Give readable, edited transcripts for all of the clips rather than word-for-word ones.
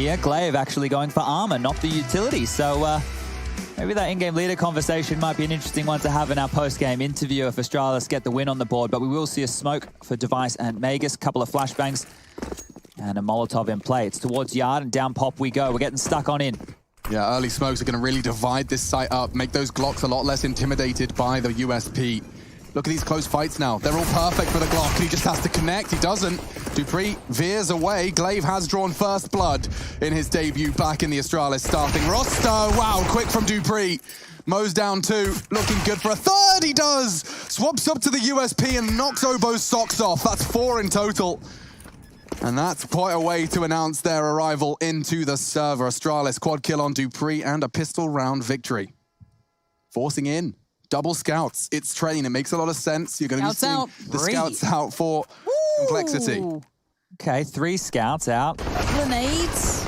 Yeah, Glaive actually going for armor, not the utility. So maybe that in-game leader conversation might be an interesting one to have in our post-game interview if Astralis get the win on the board. But we will see a smoke for Device and Magus, couple of flashbangs, and a Molotov in play. It's towards Yard, and down pop we go. We're getting stuck on in. Yeah, early smokes are going to really divide this site up, make those Glocks a lot less intimidated by the USP. Look at these close fights now. They're all perfect for the Glock. He just has to connect. He doesn't. dupreeh veers away. Glaive has drawn first blood in his debut back in the Astralis starting roster. Wow, quick from dupreeh. Mows down two. Looking good for a third. He does. Swaps up to the USP and knocks Obo's socks off. That's 4 in total. And that's quite a way to announce their arrival into the server. Astralis quad kill on dupreeh and a pistol round victory. Forcing in. Double scouts. It's train. It makes a lot of sense. You're going to be seeing the scouts out for complexity. Okay, 3 scouts out. Grenades.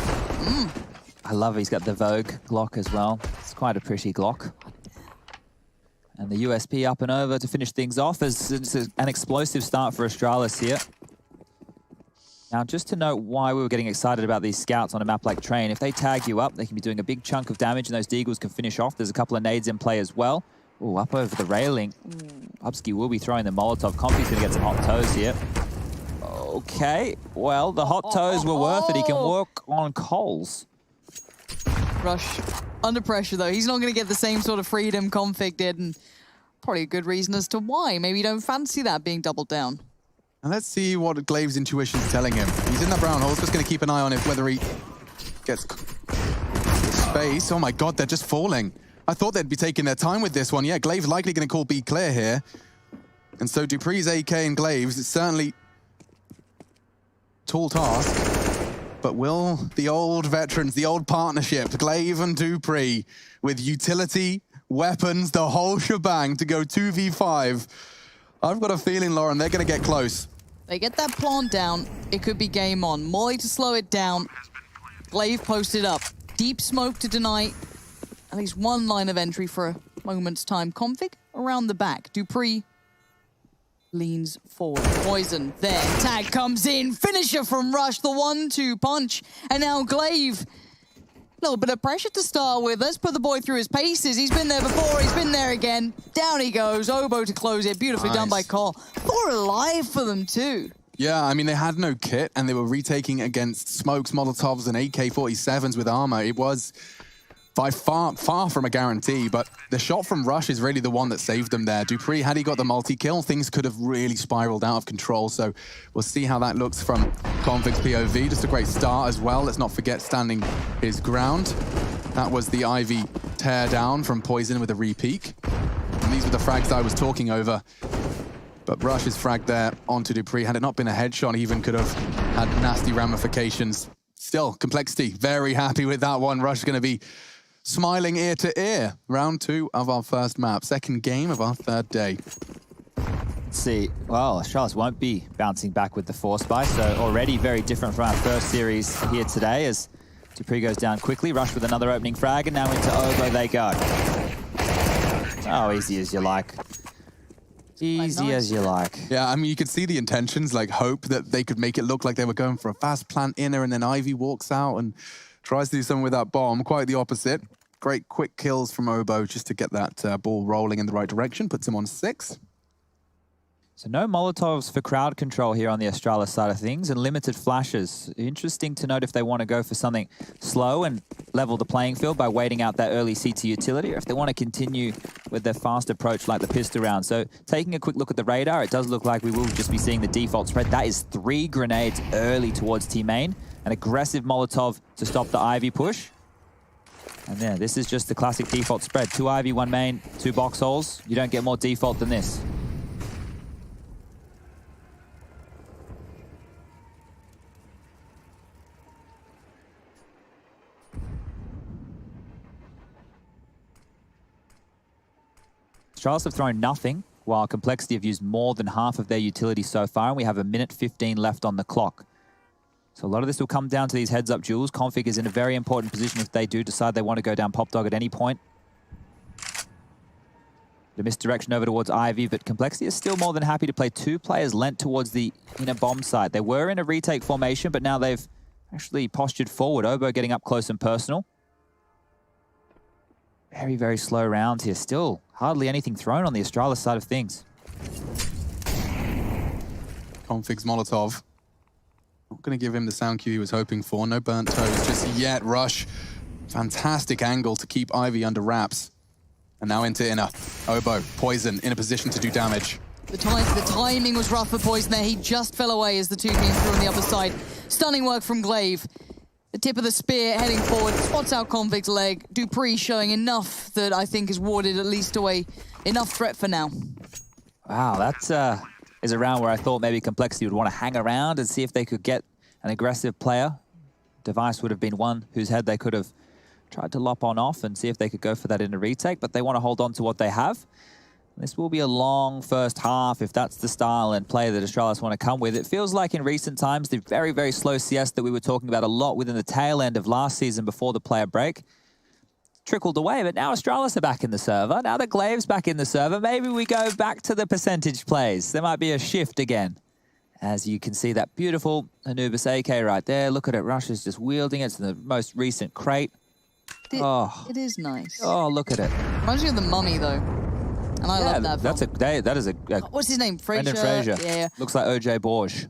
I love he's got the Vogue Glock as well. It's quite a pretty Glock. And the USP up and over to finish things off as it's an explosive start for Astralis here. Now, just to note why we were getting excited about these scouts on a map like Train, if they tag you up, they can be doing a big chunk of damage and those deagles can finish off. There's a couple of nades in play as well. Ooh, up over the railing. Upski will be throwing the Molotov. Comfy's going to get some hot toes here. Okay, well, the hot toes were worth it. He can work on coals. Rush under pressure, though. He's not going to get the same sort of freedom Config did, and probably a good reason as to why. Maybe you don't fancy that being doubled down. And let's see what Glaive's intuition's telling him. He's in that brown hole. Just going to keep an eye on it, whether he gets space. Oh my God, they're just falling. I thought they'd be taking their time with this one. Yeah, Glaive's likely going to call B clear here. And so dupreeh's AK and Glaive's, it's certainly tall task. But will the old veterans, the old partnership, Glaive and dupreeh, with utility, weapons, the whole shebang to go 2v5. I've got a feeling, Lauren, they're going to get close. They get that plant down, it could be game on. Molly to slow it down. Glaive posted up. Deep smoke to deny at least one line of entry for a moment's time. Config around the back. dupreeh leans forward. Poison there. Tag comes in. Finisher from Rush. The 1-2 punch. And now Glaive. A little bit of pressure to start with. Let's put the boy through his paces. He's been there before. He's been there again. Down he goes. Obo to close it. Beautifully done by Cole. 4 alive for them too. Yeah, I mean, they had no kit and they were retaking against smokes, Molotovs, and AK-47s with armor. It was by far from a guarantee, but the shot from Rush is really the one that saved them there. dupreeh, had he got the multi-kill, things could have really spiraled out of control, so we'll see how that looks from Config's POV. Just a great start as well. Let's not forget standing his ground. That was the Ivy tear down from Poison with a re-peek. And these were the frags I was talking over. But Rush's frag there onto dupreeh. Had it not been a headshot, he even could have had nasty ramifications. Still, complexity, very happy with that one. Rush is going to be smiling ear to ear. Round 2 of our first map. Second game of our 3rd day. Let's see. Well, Astralis won't be bouncing back with the Force Buy, so already very different from our first series here today as dupreeh goes down quickly. Rush with another opening frag, and now into Obo they go. Oh, easy as you like. Easy as you like. Yeah, I mean, you could see the intentions, like hope that they could make it look like they were going for a fast plant inner, and then Ivy walks out and tries to do something with that bomb. Quite the opposite. Great quick kills from Obo just to get that ball rolling in the right direction. Puts him on 6. So no Molotovs for crowd control here on the Astralis side of things, and limited flashes. Interesting to note if they want to go for something slow and level the playing field by waiting out that early CT utility, or if they want to continue with their fast approach like the pistol round. So taking a quick look at the radar, it does look like we will just be seeing the default spread. That is 3 grenades early towards Team Main. An aggressive Molotov to stop the Ivy push. And yeah, this is just the classic default spread. 2 Ivy, 1 main, 2 box holes. You don't get more default than this. Astralis have thrown nothing, while Complexity have used more than half of their utility so far, and we have 1:15 left on the clock. So a lot of this will come down to these heads-up duels. Config is in a very important position if they do decide they want to go down Pop Dog at any point. The misdirection over towards Ivy, but Complexity is still more than happy to play 2 players lent towards the inner bomb site. They were in a retake formation, but now they've Actually postured forward. Obo getting up close and personal. Very, very slow rounds here. Still hardly anything thrown on the Astralis side of things. Config's Molotov. Not going to give him the sound cue he was hoping for. No burnt toes just yet. Rush. Fantastic angle to keep Ivy under wraps. And now into inner. Obo, Poison, in a position to do damage. The timing was rough for Poison there. He just fell away as the two came through on the other side. Stunning work from Glaive. The tip of the spear heading forward, spots out Config's leg. Dupree showing enough that I think has warded at least away enough threat for now. Wow, that is a round where I thought maybe Complexity would want to hang around and see if they could get an aggressive player. Device would have been one whose head they could have tried to lop on off and see if they could go for that in a retake, but they want to hold on to what they have. This will be a long first half if that's the style and play that Astralis want to come with. It feels like in recent times, the very, very slow CS that we were talking about a lot within the tail end of last season before the player break trickled away, but now Astralis are back in the server. Now that Glaive's back in the server, maybe we go back to the percentage plays. There might be a shift again. As you can see that beautiful Anubis AK right there. Look at it, Rush is just wielding it. It's the most recent crate. It is nice. Oh, look at it. Reminds me of the Mummy though. And I love that film. That is a what's his name? Brendan Fraser. Yeah. Looks like OJ Borge.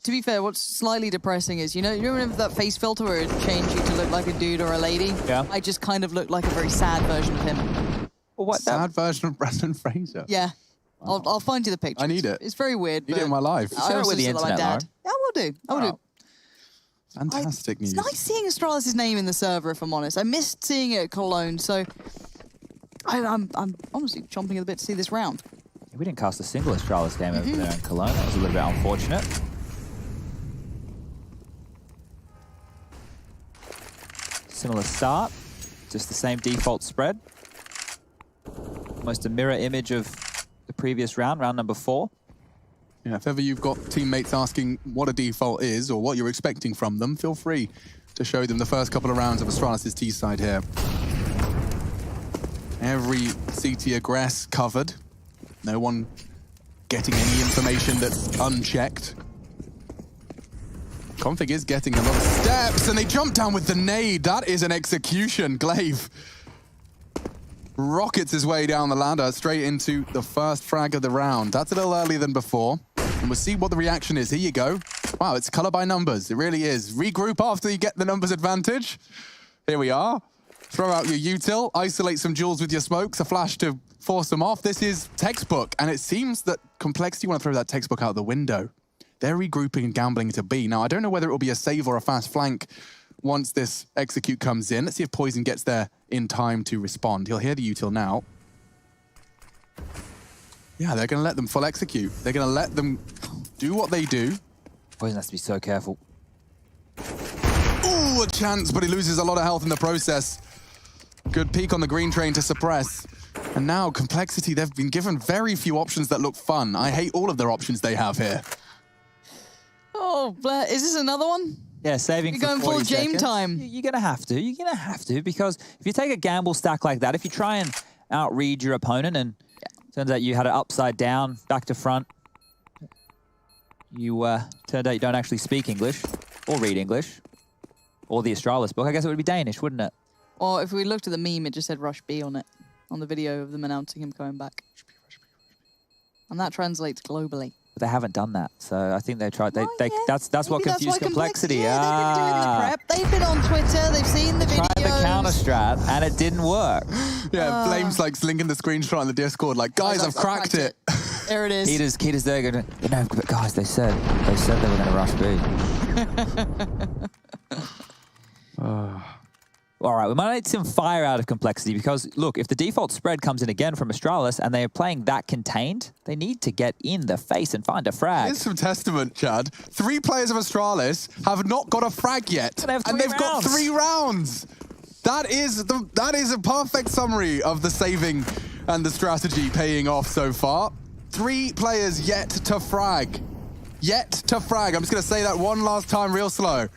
To be fair, what's slightly depressing is, you remember that face filter where it changed you to look like a dude or a lady? Yeah. I just kind of looked like a very sad version of him. Well, Sad version of Brendan Fraser. Yeah. I'll find you the picture. I need it. It's very weird. Need it in my life. Share it with the internet, Lauren. Yeah, I will do. I will do. Fantastic news. It's nice seeing Astralis' name in the server, if I'm honest. I missed seeing it at Cologne, so I'm honestly chomping at the bit to see this round. We didn't cast a single Astralis game over there in Cologne. That was a little bit unfortunate. Similar start, just the same default spread. Almost a mirror image of the previous round, round number 4. Yeah, if ever you've got teammates asking what a default is or what you're expecting from them, feel free to show them the first couple of rounds of Astralis' T side here. Every CT aggress covered. No one getting any information that's unchecked. Config is getting a lot of steps, and they jump down with the nade. That is an execution. Glaive rockets his way down the ladder straight into the first frag of the round. That's a little earlier than before, and we'll see what the reaction is. Here you go. Wow, it's color by numbers. It really is. Regroup after you get the numbers advantage. Here we are. Throw out your util, isolate some jewels with your smokes, a flash to force them off. This is textbook, and it seems that Complexity want to throw that textbook out the window. They're regrouping and gambling to B. Now, I don't know whether it will be a save or a fast flank once this execute comes in. Let's see if Poison gets there in time to respond. He'll hear the util now. Yeah, they're going to let them full execute. They're going to let them do what they do. Poison has to be so careful. Ooh, a chance, but he loses a lot of health in the process. Good peek on the green train to suppress. And now, Complexity, they've been given very few options that look fun. I hate all of their options they have here. Oh, is this another one? Yeah, saving You're for going 40 full James seconds. time. You're going to have to. You're going to have to, because if you take a gamble stack like that, if you try and outread your opponent and turns out you had it upside down, back to front, you turned out you don't actually speak English or read English or the Astralis book. I guess it would be Danish, wouldn't it? Or if we looked at the meme, it just said Rush B on it, on the video of them announcing him coming back. And that translates globally. But they haven't done that, so I think they tried. Yeah. That's what Maybe confused Complexity. Yeah, they've been doing the prep. They've been on Twitter. They've seen the videos. Tried the counter strat, and it didn't work. Yeah, Flame's like linking the screenshot on the Discord, like, guys, I've cracked it. There it is. Keita's there going, no, but guys, they said they were going to rush B. All right, we might need some fire out of Complexity because, look, if the default spread comes in again from Astralis and they are playing that contained, they need to get in the face and find a frag. Here's some testament, Chad. 3 players of Astralis have not got a frag yet, and they've got 3 rounds. That is a perfect summary of the saving and the strategy paying off so far. 3 players yet to frag. Yet to frag. I'm just going to say that one last time real slow.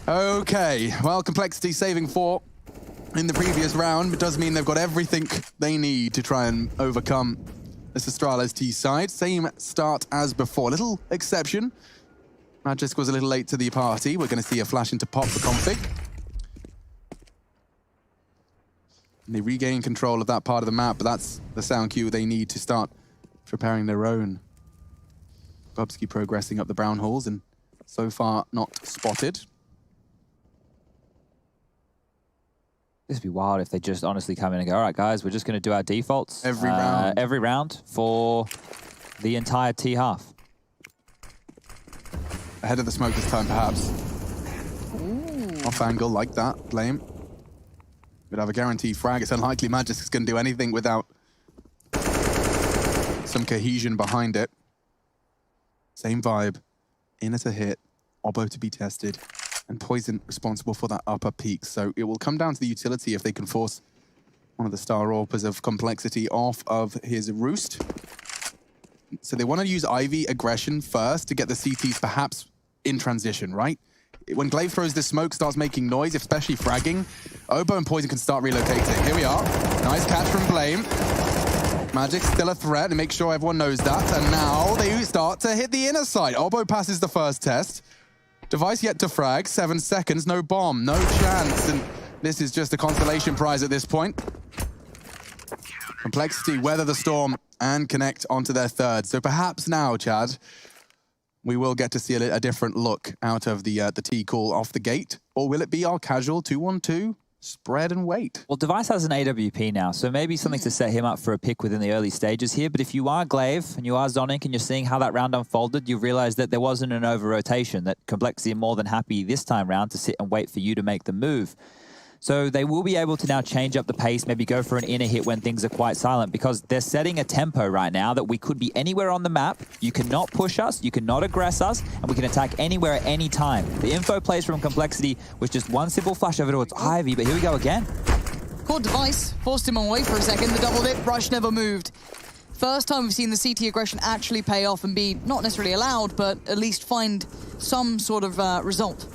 Okay, well, Complexity saving 4 in the previous round, but does mean they've got everything they need to try and overcome this Astralis T side. Same start as before. Little exception. Magisk was a little late to the party. We're going to see a flash into pop for Config. And they regain control of that part of the map, but that's the sound cue they need to start preparing their own. Bubsky progressing up the brown halls and so far not spotted. This would be wild if they just honestly come in and go, all right, guys, we're just going to do our defaults. Every round. Every round for the entire T half. Ahead of the smoke this time, perhaps. Ooh. Off angle like that, Blame. Would have a guaranteed frag. It's unlikely Magisk is going to do anything without some cohesion behind it. Same vibe. Inner to hit, Obo to be tested, and Poison responsible for that upper peak. So it will come down to the utility if they can force one of the Star Orpers of Complexity off of his roost. So they want to use Ivy aggression first to get the CTs perhaps in transition, right? When Glaive throws this smoke, starts making noise, especially fragging, Obo and Poison can start relocating. Here we are. Nice catch from Blame. Magic's still a threat, and make sure everyone knows that. And now they start to hit the inner side. Obo passes the first test. Device yet to frag. 7 seconds, no bomb, no chance. And this is just a consolation prize at this point. Complexity weather the storm and connect onto their third. So perhaps now, Chad, we will get to see a different look out of the T call off the gate. Or will it be our casual 2-1-2? Spread and wait. Well, Device has an AWP now, so maybe something to set him up for a pick within the early stages here. But if you are Glaive and you are Zonic and you're seeing how that round unfolded, you realize that there wasn't an over-rotation, that Complexity are more than happy this time round to sit and wait for you to make the move. So they will be able to now change up the pace, maybe go for an inner hit when things are quite silent, because they're setting a tempo right now that we could be anywhere on the map. You cannot push us, you cannot aggress us, and we can attack anywhere at any time. The info plays from Complexity was just one simple flash over towards Ivy, but here we go again. Caught Device, forced him away for a second. The double dip, Rush never moved. First time we've seen the CT aggression actually pay off and be not necessarily allowed, but at least find some sort of result.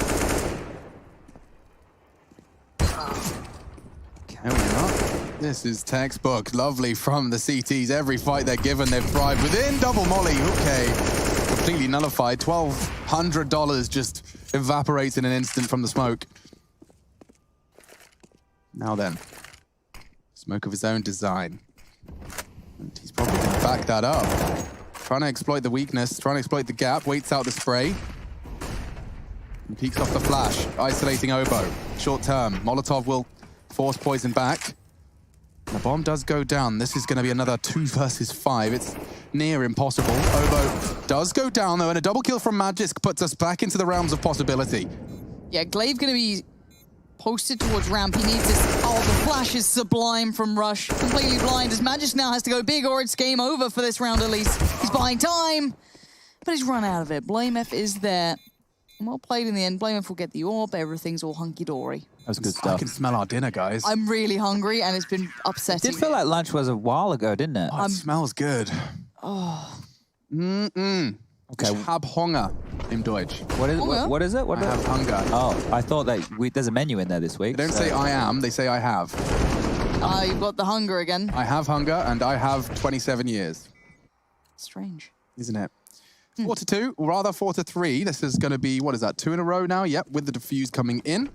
There we are. This is textbook. Lovely from the CTs. Every fight they're given, they've thrived within. Double molly. Okay. Completely nullified. $1,200 just evaporates in an instant from the smoke. Now then. Smoke of his own design. And he's probably going to back that up. Trying to exploit the weakness. Trying to exploit the gap. Waits out the spray. And peeks off the flash. Isolating Obo. Short term. Molotov will force Poison back. The bomb does go down. This is going to be another 2 versus 5. It's near impossible. Obo does go down, though, and a double kill from Magisk puts us back into the realms of possibility. Yeah, Glaive going to be posted towards ramp. He needs this. Oh, the flash is sublime from Rush. Completely blind, as Magisk now has to go big, or it's game over for this round at least. He's buying time, but he's run out of it. Blame F is there. Well played in the end. Blame F will get the orb. Everything's all hunky-dory. That was good stuff. I can smell our dinner, guys. I'm really hungry, and it's been upsetting. It did feel like lunch was a while ago, didn't it? Oh, it smells good. Oh. Okay. Ich hab Hunger im Deutsch. What is, Okay. what is it? What I have hunger. Oh, I thought that there's a menu in there this week. They don't say I am, they say I have. You've got the hunger again. I have hunger, and I have 27 years. Strange. Isn't it? 4-2, or rather 4-3. This is going to be, what is that, 2 in a row now? Yep, with the defuse coming in.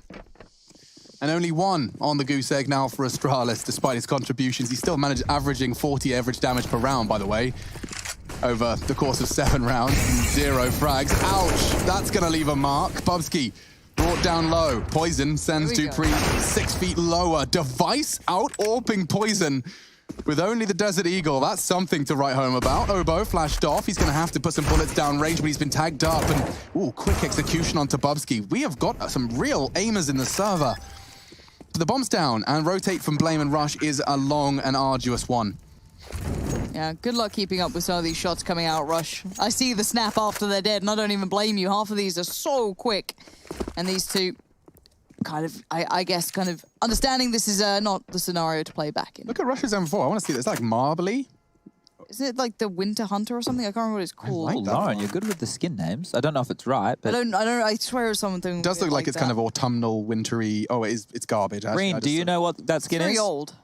And only 1 on the goose egg now for Astralis, despite his contributions. He still managed averaging 40 average damage per round, by the way, over the course of 7 rounds. 0 frags. Ouch! That's going to leave a mark. Bubsky brought down low. Poison sends Dupree 6 feet lower. Device out-orping Poison with only the Desert Eagle. That's something to write home about. Obo flashed off. He's going to have to put some bullets down range, but he's been tagged up. And, ooh, quick execution onto Bubsky. We have got some real aimers in the server. The bomb's down, and rotate from Blame and Rush is a long and arduous one. Yeah, good luck keeping up with some of these shots coming out, Rush. I see the snap after they're dead, and I don't even blame you. Half of these are so quick. And these two, kind of, I guess, kind of understanding this is not the scenario to play back in. Look at Rush's M4. I want to see this. It's like marbly. Isn't it like the Winter Hunter or something? I can't remember what it's called. like Oh, that Lauren, one. you're good with the skin names. I don't know if it's right, but I swear it was something. It does look like it's kind of autumnal, wintry. Oh, it is. It's garbage. Actually. Green, do you know what that skin very is? old.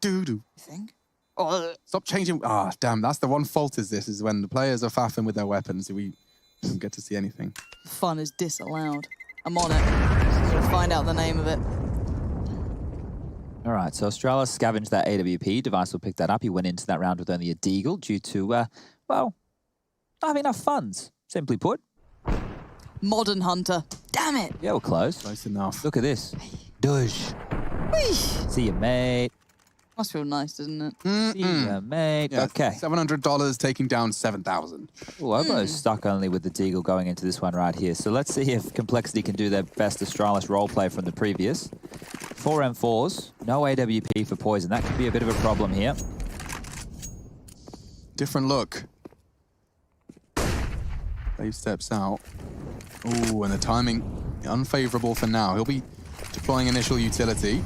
Do. I think. Oh, Stop changing. Ah, damn. That's the one fault is when the players are faffing with their weapons. We Don't get to see anything. Fun is disallowed. I'm on it. I'm gonna find out the name of it. All right, so Astralis scavenged that AWP. Device will pick that up. He went into that round with only a deagle due to, well, not having enough funds, simply put. Modern Hunter. Damn it. Yeah, we're close. Close enough. Look at this. Dush. Whee! See you, mate. Must feel nice, doesn't it? See ya, mate. Yeah, Okay. $700 taking down 7,000. Oh, Obo's stuck only with the deagle going into this one right here. So let's see if Complexity can do their best Astralis roleplay from the previous. 4 M4s, no AWP for Poison. That could be a bit of a problem here. Different look. Dave steps out. Ooh, and the timing unfavorable for now. He'll be deploying initial utility.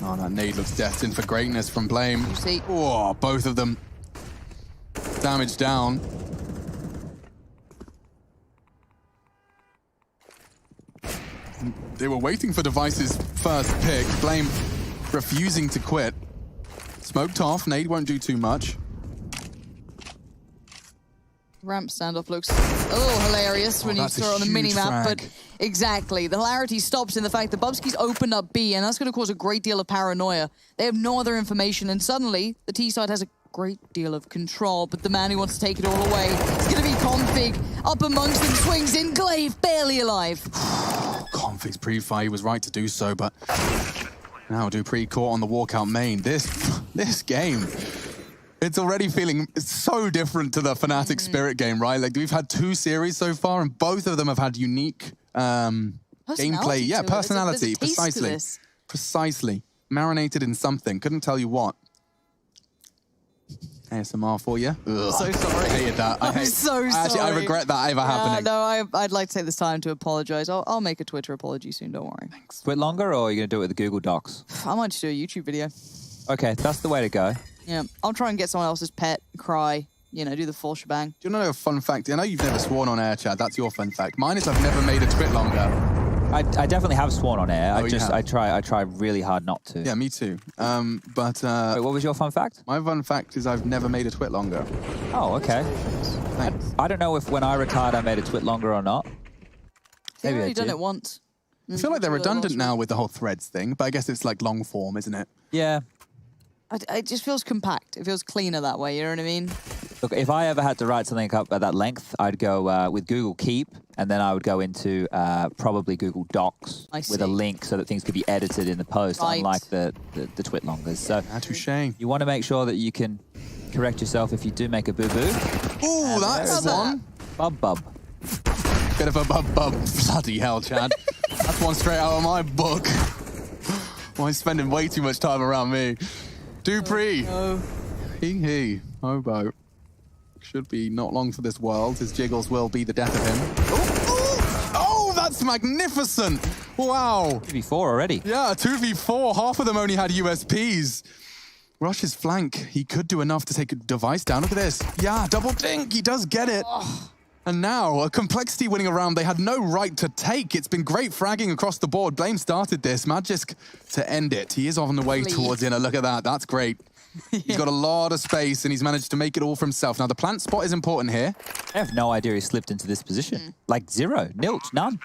Oh, that nade looks destined for greatness from Blame. You see. Oh, both of them. Damage down. They were waiting for Device's first pick. Blame refusing to quit. Smoked off. Nade won't do too much. Ramp standoff looks a little hilarious when you that's a throw it on the huge mini-map, frag. but exactly. The hilarity stops in the fact that Bubsky's opened up B, and that's going to cause a great deal of paranoia. They have no other information, and suddenly the T side has a great deal of control, but the man who wants to take it all away is going to be Config. Up amongst them, swings in, Glaive, barely alive. Config's pre-fire, he was right to do so, but now Dupree caught on the walkout main. This game, it's already feeling so different to the Fnatic Spirit game, right? Like, we've had 2 series so far, and both of them have had unique gameplay. Yeah, to it. personality, There's a taste to precisely. this. Precisely. Marinated in something. Couldn't tell you what. ASMR for you. Ugh. So sorry. I hated that. I'm so Actually, I sorry. regret that ever happening. No, I'd like to take this time to apologize. I'll make a Twitter apology soon, don't worry. Quit longer, or are you going to do it with the Google Docs? I might just do a YouTube video. Okay, that's the way to go. Yeah, I'll try and get someone else's pet, cry, you know, do the full shebang. Do you know a fun fact? I know you've never sworn on air, Chad. That's your fun fact. Mine is I've never made a twit longer. I definitely have sworn on air. Oh, you have? I try really hard not to. Yeah, me too. But Wait, what was your fun fact? my fun fact is I've never made a twit longer. Oh, okay. Thanks. I don't know if when I retired I made a twit longer or not. I've Maybe I already done did. it once. I feel like they're redundant now with the whole threads thing, but I guess it's like long form, isn't it? Yeah. It just feels compact. It feels cleaner that way, you know what I mean? Look, if I ever had to write something up at that length, I'd go with Google Keep, and then I would go into probably Google Docs I with a see. link so that things could be edited in the post, Right. unlike the twit longers. So Ah, touche. you want to make sure that you can correct yourself if you do make a boo-boo. Ooh, that's How's that? one. Bub. Bit of a bub. Bloody hell, Chad. That's one straight out of my book. Why he's spending way too much time around me. Dupree. Oh, He. Obo. Should be not long for this world. His jiggles will be the death of him. Oh, that's magnificent. Wow. 2v4 already. Yeah, 2v4. Half of them only had USPs. Rush's flank. He could do enough to take a device down. Look at this. Yeah, double dink. He does get it. And now, a Complexity winning a round they had no right to take. It's been great fragging across the board. Blame started this. Magisk to end it. He is on the way Please. towards Inner. Look at that. That's great. He's got a lot of space, and he's managed to make it all for himself. Now, the plant spot is important here. I have no idea he slipped into this position. Like zero, nilch, none.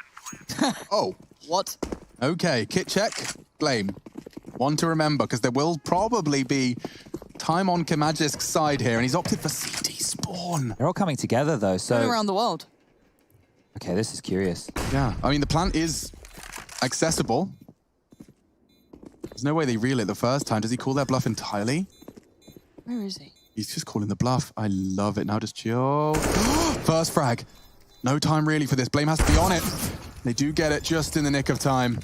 Oh, what? okay. Kit check. Blame. One to remember, because there will probably be time on Magisk's side here, and he's opted for CT spawn. They're all coming together though, Going so... around the world. Okay, this is curious. Yeah, I mean, the plant is accessible. There's no way they reel it the first time. Does he call their bluff entirely? Where is he? He's just calling the bluff. I love it. Now just chill. First frag. No time really for this. Blame has to be on it. They do get it just in the nick of time.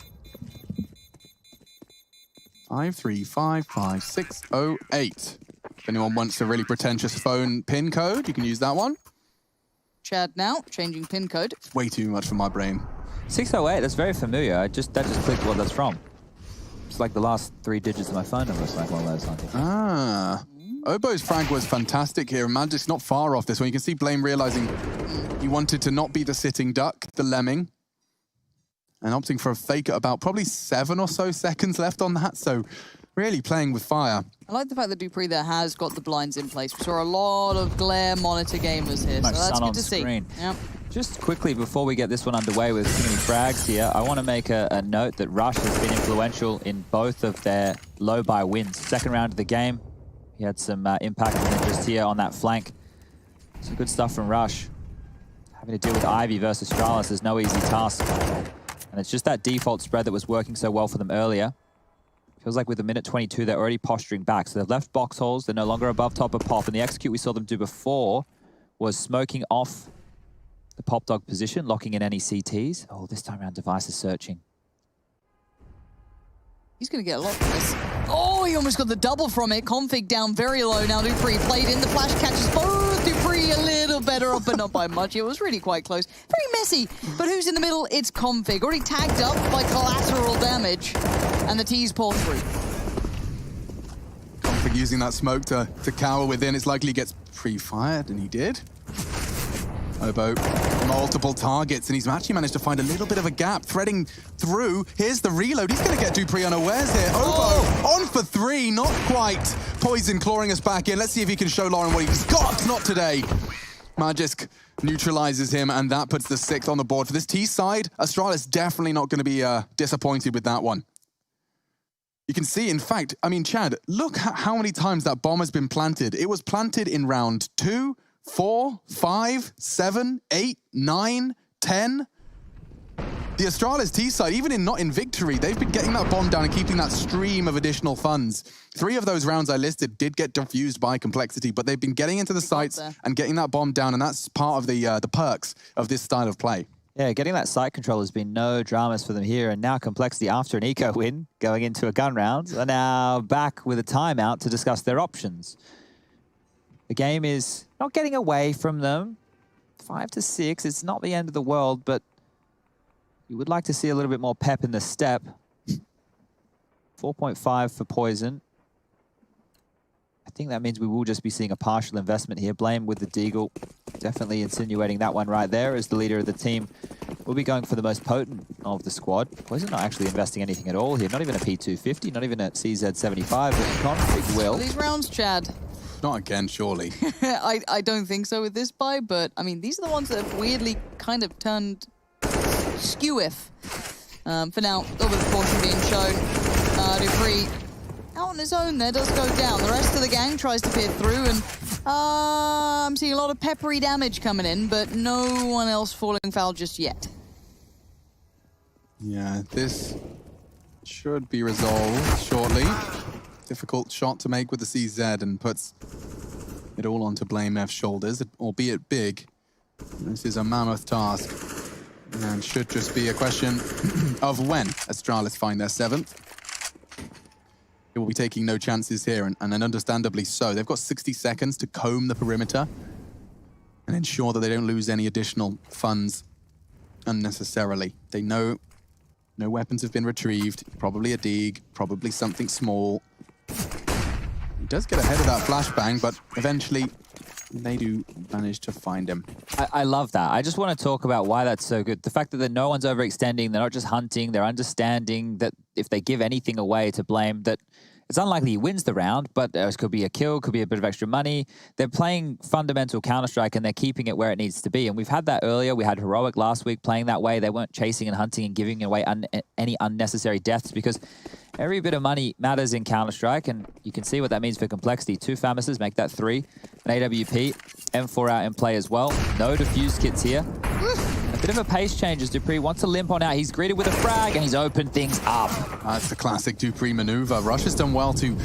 5355608. If anyone wants a really pretentious phone PIN code, you can use that one. Chad now, changing pin code. Way too much for my brain. 608, that's very familiar. That just clicked what that's from. It's like the last 3 digits of my phone number. It's like one of those, I think. Ah. Obo's frag was fantastic here, and Magic's not far off this one. You can see Blame realizing he wanted to not be the sitting duck, the lemming, and opting for a fake at about probably 7 or so seconds left on that. So really playing with fire. I like the fact that Dupree there has got the blinds in place. We saw a lot of glare monitor gamers here, so Much that's sun good on to screen. see. Yep. Just quickly, before we get this one underway with too many frags here, I want to make a note that Rush has been influential in both of their low-buy wins. Second round of the game, he had some impact and interest here on that flank. Some good stuff from Rush. Having to deal with Ivy versus Astralis is no easy task. And it's just that default spread that was working so well for them earlier. Feels like with a minute 22, they're already posturing back. So they've left box holes, they're no longer above top of pop, and the execute we saw them do before was smoking off the pop dog position, locking in any CTs. Oh, this time around, Device is searching. He's going to get a lot from this. Oh, he almost got the double from it. Config down very low now. Dupree played in. The flash catches both. Dupree a little better off, but not by much. It was really quite close. Very messy. But who's in the middle? It's Config. Already tagged up by collateral damage. And the T's pour through. Config using that smoke to cower within. It's likely he gets pre-fired, and he did. Obo, multiple targets, and he's actually managed to find a little bit of a gap, threading through. Here's the reload. He's going to get Dupree unawares here. Obo on for 3, not quite. Poison clawing us back in. Let's see if he can show Lauren what he's got. Not today. Magisk neutralizes him, and that puts the 6th on the board. For this T side, Astralis definitely not going to be disappointed with that one. You can see, in fact, I mean, Chad, look how many times that bomb has been planted. It was planted in round 2, 4, 5, 7, 8, 9, 10. The Astralis T side, even not in victory, they've been getting that bomb down and keeping that stream of additional funds. 3 of those rounds I listed did get diffused by complexity, but they've been getting into the sites and getting that bomb down, and that's part of the perks of this style of play. Yeah, getting that site control has been no dramas for them here, and now Complexity, after an eco win, going into a gun round, are now back with a timeout to discuss their options. The game is not getting away from them. 5 to 6, it's not the end of the world, but you would like to see a little bit more pep in the step. 4.5 for Poison. I think that means we will just be seeing a partial investment here. Blame with the Deagle. Definitely insinuating that one right there as the leader of the team. We'll be going for the most potent of the squad. Poison not actually investing anything at all here. Not even a P250, not even a CZ75, but Config will. These rounds, Chad. Not again, surely. I don't think so with this buy, but I mean, these are the ones that have weirdly kind of turned skew-if. For now, over the caution being shown. Dupree out on his own there, does go down. The rest of the gang tries to peer through, and I'm seeing a lot of peppery damage coming in, but no one else falling foul just yet. Yeah, this should be resolved shortly. Difficult shot to make with the CZ and puts it all onto Blame F's shoulders, albeit big. This is a mammoth task and should just be a question of when Astralis find their 7th. They will be taking no chances here, and understandably so. They've got 60 seconds to comb the perimeter and ensure that they don't lose any additional funds unnecessarily. They know no weapons have been retrieved, probably a dig, probably something small. He does get ahead of that flashbang, but eventually they do manage to find him. I love that. I just want to talk about why that's so good. The fact that no one's overextending, they're not just hunting, they're understanding that if they give anything away to Blame, that it's unlikely he wins the round, but it could be a kill, could be a bit of extra money. They're playing fundamental Counter-Strike and they're keeping it where it needs to be. And we've had that earlier. We had Heroic last week playing that way. They weren't chasing and hunting and giving away any unnecessary deaths, because every bit of money matters in Counter-Strike, and you can see what that means for Complexity. 2 Famises make that 3. An AWP, M4 out in play as well. No defuse kits here. A bit of a pace change as Dupree wants to limp on out. He's greeted with a frag and he's opened things up. That's the classic Dupree maneuver. Rush has done well to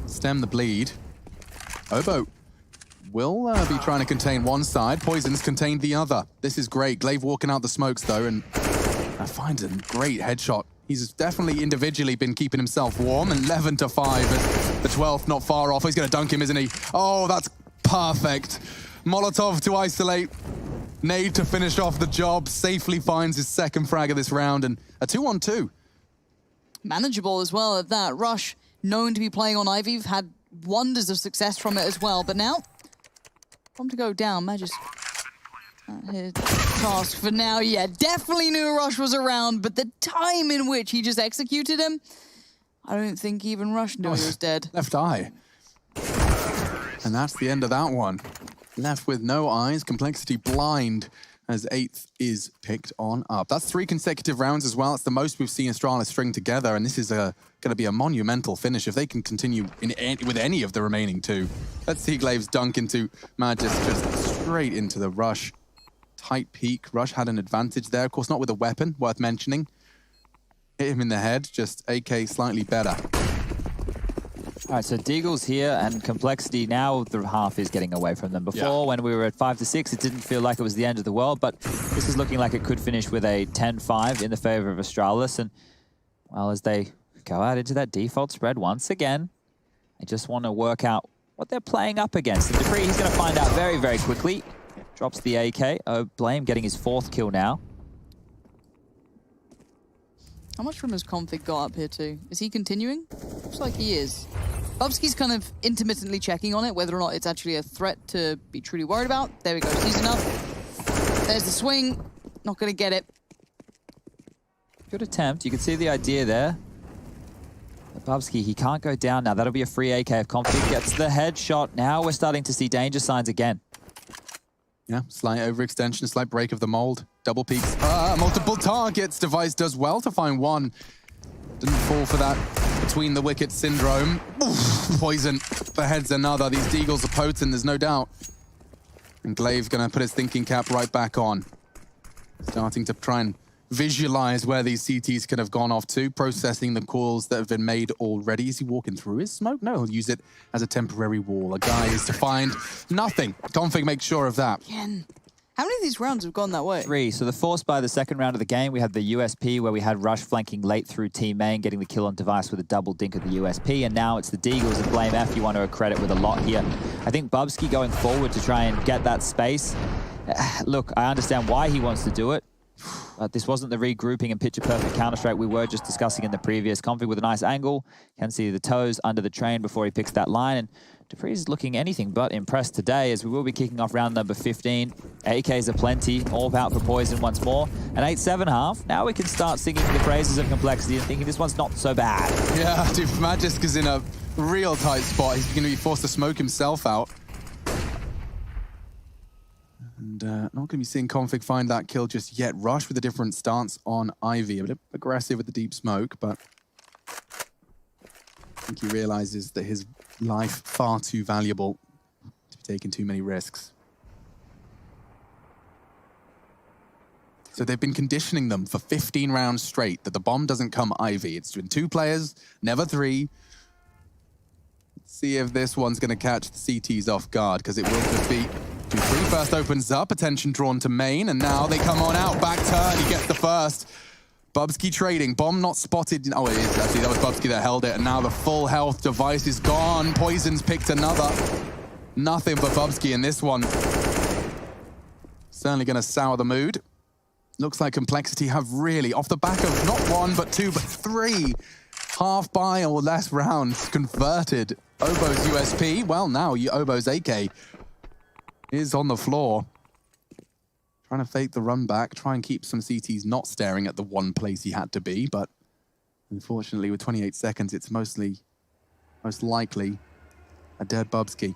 stem the bleed. Obo will be trying to contain one side. Poison's contained the other. This is great. Glaive walking out the smokes though, and finds a great headshot. He's definitely individually been keeping himself warm, and 11 to 5. The 12th not far off. He's going to dunk him, isn't he? Oh, that's perfect. Molotov to isolate. Nade to finish off the job. Safely finds his 2nd frag of this round, and a 2-on-2. Manageable as well at that. Rush, known to be playing on Ivy, have had wonders of success from it as well. But now, bomb to go down. Magisk. His task for now, yeah, definitely knew Rush was around, but the time in which he just executed him, I don't think even Rush knew he was dead. Left eye. And that's the end of that one. Left with no eyes, Complexity blind as 8th is picked on up. That's 3 consecutive rounds as well. It's the most we've seen Astralis string together, and this is going to be a monumental finish if they can continue with any of the remaining 2. Let's see Glaive's dunk into Magis just straight into the Rush. Tight peak. Rush had an advantage there. Of course, not with a weapon, worth mentioning. Hit him in the head, just AK slightly better. All right, so Deagle's here, and Complexity now the half is getting away from them. Before, when we were at 5-6, it didn't feel like it was the end of the world, but this is looking like it could finish with a 10-5 in the favor of Astralis. And, well, as they go out into that default spread once again, I just want to work out what they're playing up against. And Dupree, he's going to find out very, very quickly. Drops the AK. Oh, Blame getting his 4th kill now. How much room has Config got up here too? Is he continuing? Looks like he is. Bubsky's kind of intermittently checking on it, whether or not it's actually a threat to be truly worried about. There we go, sees enough. There's the swing. Not going to get it. Good attempt. You can see the idea there. But Bubsky, he can't go down now. That'll be a free AK if Config gets the headshot. Now we're starting to see danger signs again. Yeah, slight overextension, slight break of the mold. Double peaks. Multiple targets. Device does well to find one. Didn't fall for that between the wicket syndrome. Oof, poison. The head's another. These Deagles are potent, there's no doubt. And Glaive gonna put his thinking cap right back on. Starting to try and visualize where these CTs could have gone off to, processing the calls that have been made already. Is he walking through his smoke? No, he'll use it as a temporary wall. A guy is to find nothing. Config makes sure of that. Again. How many of these rounds have gone that way? 3. So the force by the second round of the game, we had the USP where we had Rush flanking late through team main, getting the kill on Device with a double dink of the USP, and now it's the Deagles and Blame F you want to accredit with a lot here. I think Bubsky going forward to try and get that space. Look, I understand why he wants to do it. But this wasn't the regrouping and picture-perfect counter-strike we were just discussing in the previous config with a nice angle. Can see the toes under the train before he picks that line. And Dupree's looking anything but impressed today as we will be kicking off round number 15. AKs are plenty, all out for poison once more. An 8-7 half. Now we can start singing the praises of Complexity and thinking this one's not so bad. Yeah, dude, Magisk is in a real tight spot. He's going to be forced to smoke himself out. And not going to be seeing Config find that kill just yet. Rush with a different stance on Ivy. A bit aggressive with the deep smoke, but I think he realizes that his life far too valuable to be taking too many risks. So they've been conditioning them for 15 rounds straight that the bomb doesn't come Ivy. It's been 2 players, never 3. Let's see if this one's going to catch the CTs off guard, because it will just be 2-3. First opens up, attention drawn to main, and now they come on out. Back turn, he gets the first. Bubsky trading, bomb not spotted. Oh, it is actually, that was Bubsky that held it, and now the full health Device is gone. Poison's picked another. Nothing but Bubsky in this one. Certainly going to sour the mood. Looks like Complexity have really, off the back of not 1, but 2, but 3 half buy or less rounds converted. Obo's USP, well now Obo's AK is on the floor. Trying to fake the run back, try and keep some CTs not staring at the one place he had to be, but unfortunately with 28 seconds, it's most likely a dead Bubsky.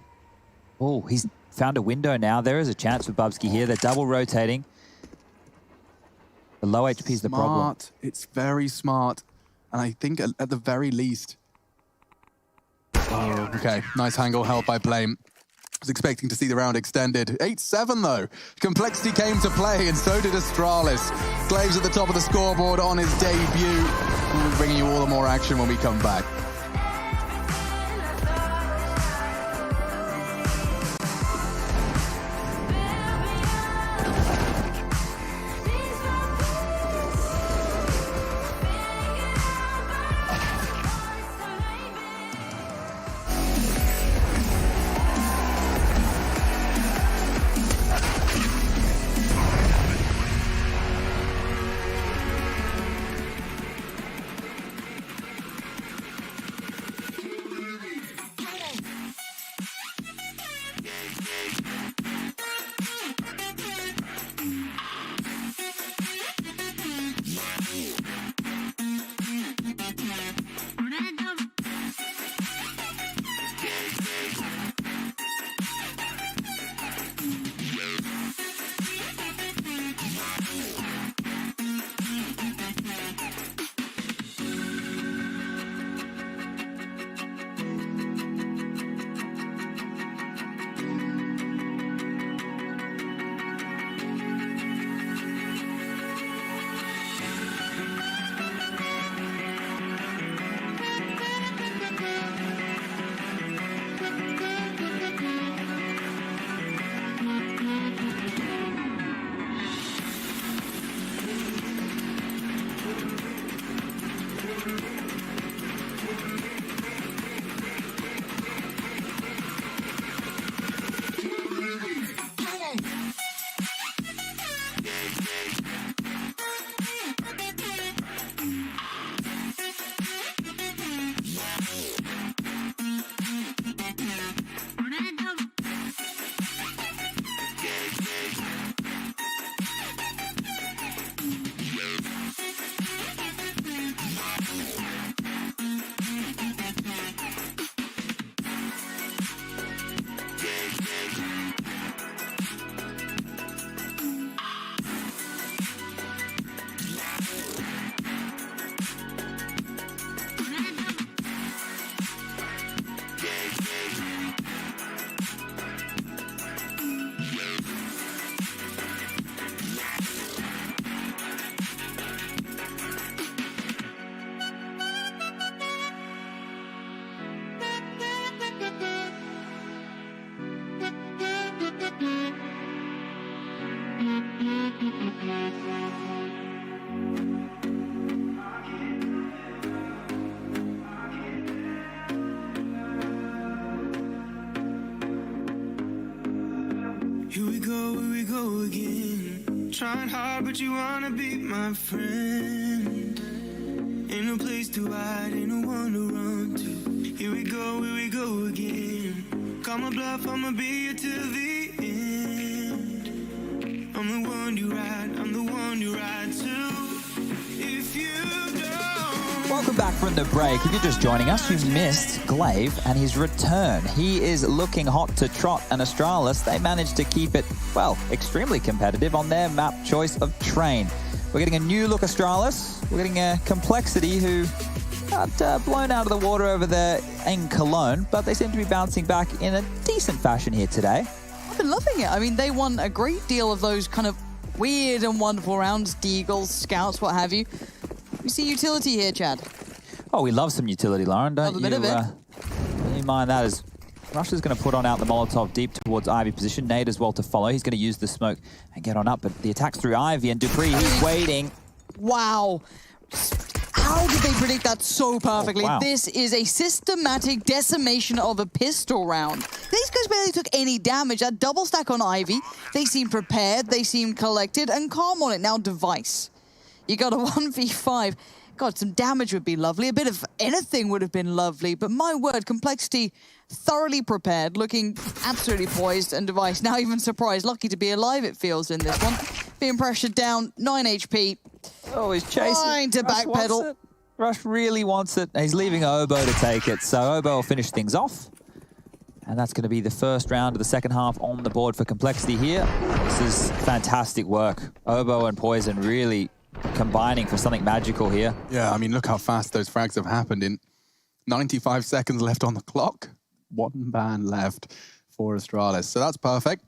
Oh, he's found a window now. There is a chance for Bubsky here. They're double rotating. The low HP is the problem. It's very smart. And I think at the very least... Oh, okay. Nice angle held by Blame. Was expecting to see the round extended. 8-7 though. Complexity came to play, and so did Astralis. Glaive's at the top of the scoreboard on his debut. We're bringing you all the more action when we come back. grind hard, but you wanna be my friend. Ain't no place to hide, ain't no one to run to. Here we go again. Call my bluff, I'ma be here till the end. I'm the one you ride, I'm the one you ride to. If you don't. Welcome back from the break. If you're just joining us, you missed Glaive and his return. He is looking hot to trot, and Astralis, they managed to keep it, well, extremely competitive on their map choice of Train. We're getting a new look Astralis. We're getting a Complexity who got blown out of the water over there in Cologne, but they seem to be bouncing back in a decent fashion here today. I've been loving it. I mean, they won a great deal of those kind of weird and wonderful rounds, Deagles, Scouts, what have you. We see utility here, Chad. Oh, we love some utility, Lauren, don't Love a bit of it. Don't you mind that? As Rush is going to put on out the Molotov deep towards Ivy position. Nade as well to follow. He's going to use the smoke and get on up, but the attack's through Ivy, and Dupree, he's waiting. Wow. How did they predict that so perfectly? Oh, wow. This is a systematic decimation of a pistol round. These guys barely took any damage. That double stack on Ivy, they seem prepared, they seem collected, and calm on it. Now Device. You got a 1v5. God, some damage would be lovely. A bit of anything would have been lovely. But my word, Complexity thoroughly prepared, looking absolutely poised, and Device now even surprised. Lucky to be alive, it feels, in this one. Being pressured down, 9 HP. Oh, he's chasing. Trying to backpedal. Rush really wants it. He's leaving Oboe to take it, so Oboe will finish things off. And that's going to be the first round of the second half on the board for Complexity here. This is fantastic work. Oboe and Poison really combining for something magical here. Yeah, I mean, look how fast those frags have happened. In 95 seconds left on the clock. One ban left for Astralis. So that's perfect.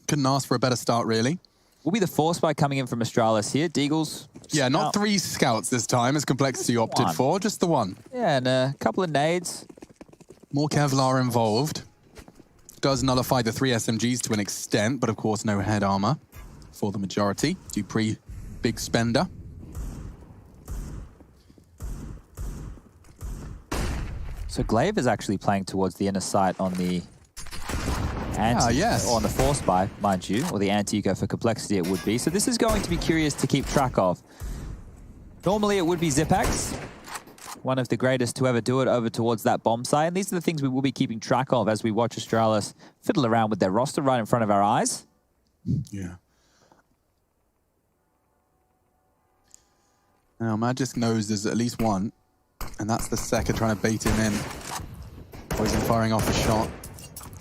Couldn't ask for a better start, really. Will be the force by coming in from Astralis here. Deagles. Yeah, not 3 scouts this time, as Complexity opted for, just the 1. Yeah, and a couple of nades. More Kevlar involved. Does nullify the 3 SMGs to an extent, but of course no head armor for the majority. Dupree, big spender. So Glaive is actually playing towards the inner sight on the anti, yes. or on the force buy, mind you, or the anti-eco for Complexity it would be. So this is going to be curious to keep track of. Normally it would be Zipax, one of the greatest to ever do it, over towards that bomb site. And these are the things we will be keeping track of as we watch Astralis fiddle around with their roster right in front of our eyes. Yeah. Now, Magisk knows there's at least one, and that's the Secker trying to bait him in. Poison firing off a shot.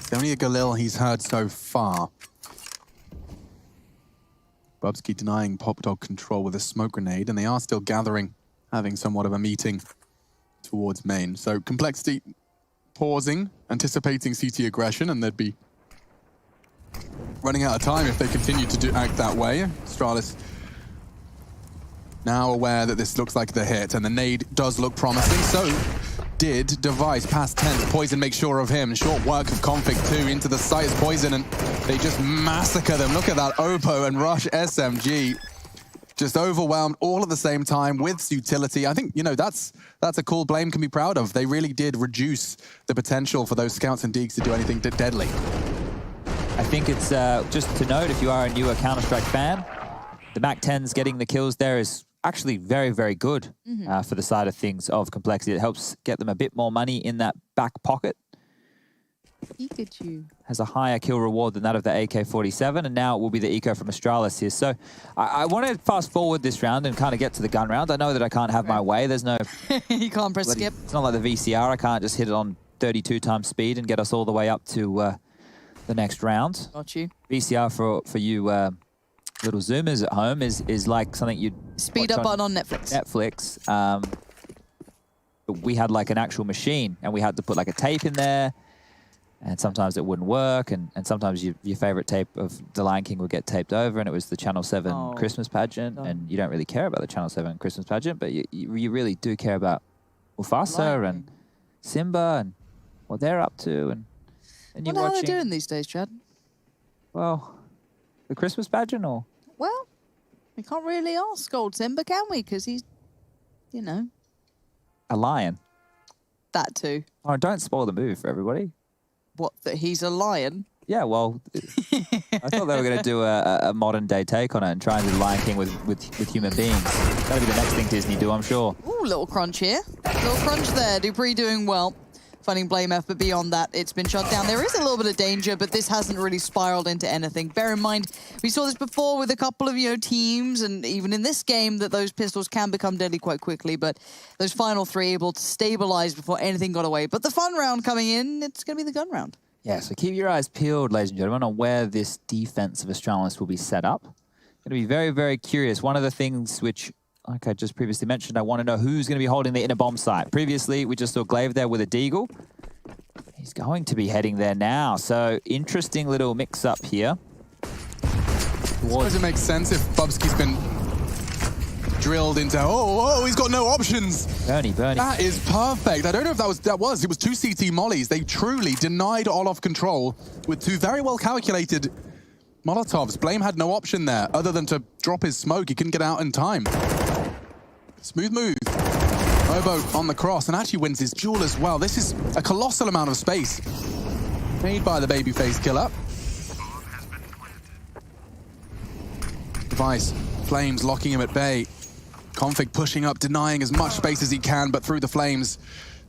It's only a Galil he's heard so far. Bubsky denying Pop Dog control with a smoke grenade, and they are still gathering, having somewhat of a meeting towards main. So Complexity pausing, anticipating CT aggression, and they'd be running out of time if they continue to act that way. Astralis now aware that this looks like the hit, and the nade does look promising. So did Device past 10. Poison makes sure of him. Short work of Config 2 into the site as Poison, and they just massacre them. Look at that Oppo and Rush SMG. Just overwhelmed all at the same time with utility. I think, you know, that's a cool Blame can be proud of. They really did reduce the potential for those Scouts and Deags to do anything deadly. I think it's just to note, if you are a newer Counter-Strike fan, the MAC-10s getting the kills there is actually very, very good for the side of things of Complexity. It helps get them a bit more money in that back pocket. Pikachu has a higher kill reward than that of the AK-47, and now it will be the eco from Astralis here. So I want to fast forward this round and kind of get to the gun round. I know that I can't have my way. There's no... you can't press skip. It's not like the VCR. I can't just hit it on 32 times speed and get us all the way up to the next round. Got you. VCR for you little zoomers at home is like something you'd speed up button on Netflix. But we had like an actual machine, and we had to put like a tape in there, and sometimes it wouldn't work, and sometimes your favorite tape of The Lion King would get taped over, and it was the Channel 7 Christmas pageant, and you don't really care about the Channel 7 Christmas pageant, but you really do care about Mufasa and Simba and what they're up to, and you're what watching. are they doing these days, Chad? Well, the Christmas pageant, or? Well, we can't really ask old Simba, can we? Because he's, you know. A lion. That too. Oh, don't spoil the movie for everybody. What, that he's a lion? Yeah, well, I thought they were going to do a modern-day take on it and try and do Lion King with human beings. That'll be the next thing Disney do, I'm sure. Ooh, little crunch here. Little crunch there. Dupree doing well. Finding Blame F, but beyond that, it's been shut down. There is a little bit of danger, but this hasn't really spiraled into anything. Bear in mind, we saw this before with a couple of teams, and even in this game, that those pistols can become deadly quite quickly, but those final three able to stabilize before anything got away. But the fun round coming in, it's going to be the gun round. Yeah, so keep your eyes peeled, ladies and gentlemen, on where this defense of Astralis will be set up. Going to be very, very curious. One of the things which, like I just previously mentioned, I want to know who's going to be holding the inner bomb site. Previously, we just saw Glaive there with a Deagle. He's going to be heading there now. So, interesting little mix-up here. I suppose it makes sense if Bubsky's been drilled into, oh, he's got no options. Bernie. That is perfect. I don't know if it was 2 CT mollies. They truly denied Olof control with 2 very well calculated Molotovs. Blame had no option there other than to drop his smoke. He couldn't get out in time. Smooth move. Obo on the cross and actually wins his duel as well. This is a colossal amount of space made by the babyface killer. Device, Flames locking him at bay. Config pushing up, denying as much space as he can, but through the Flames,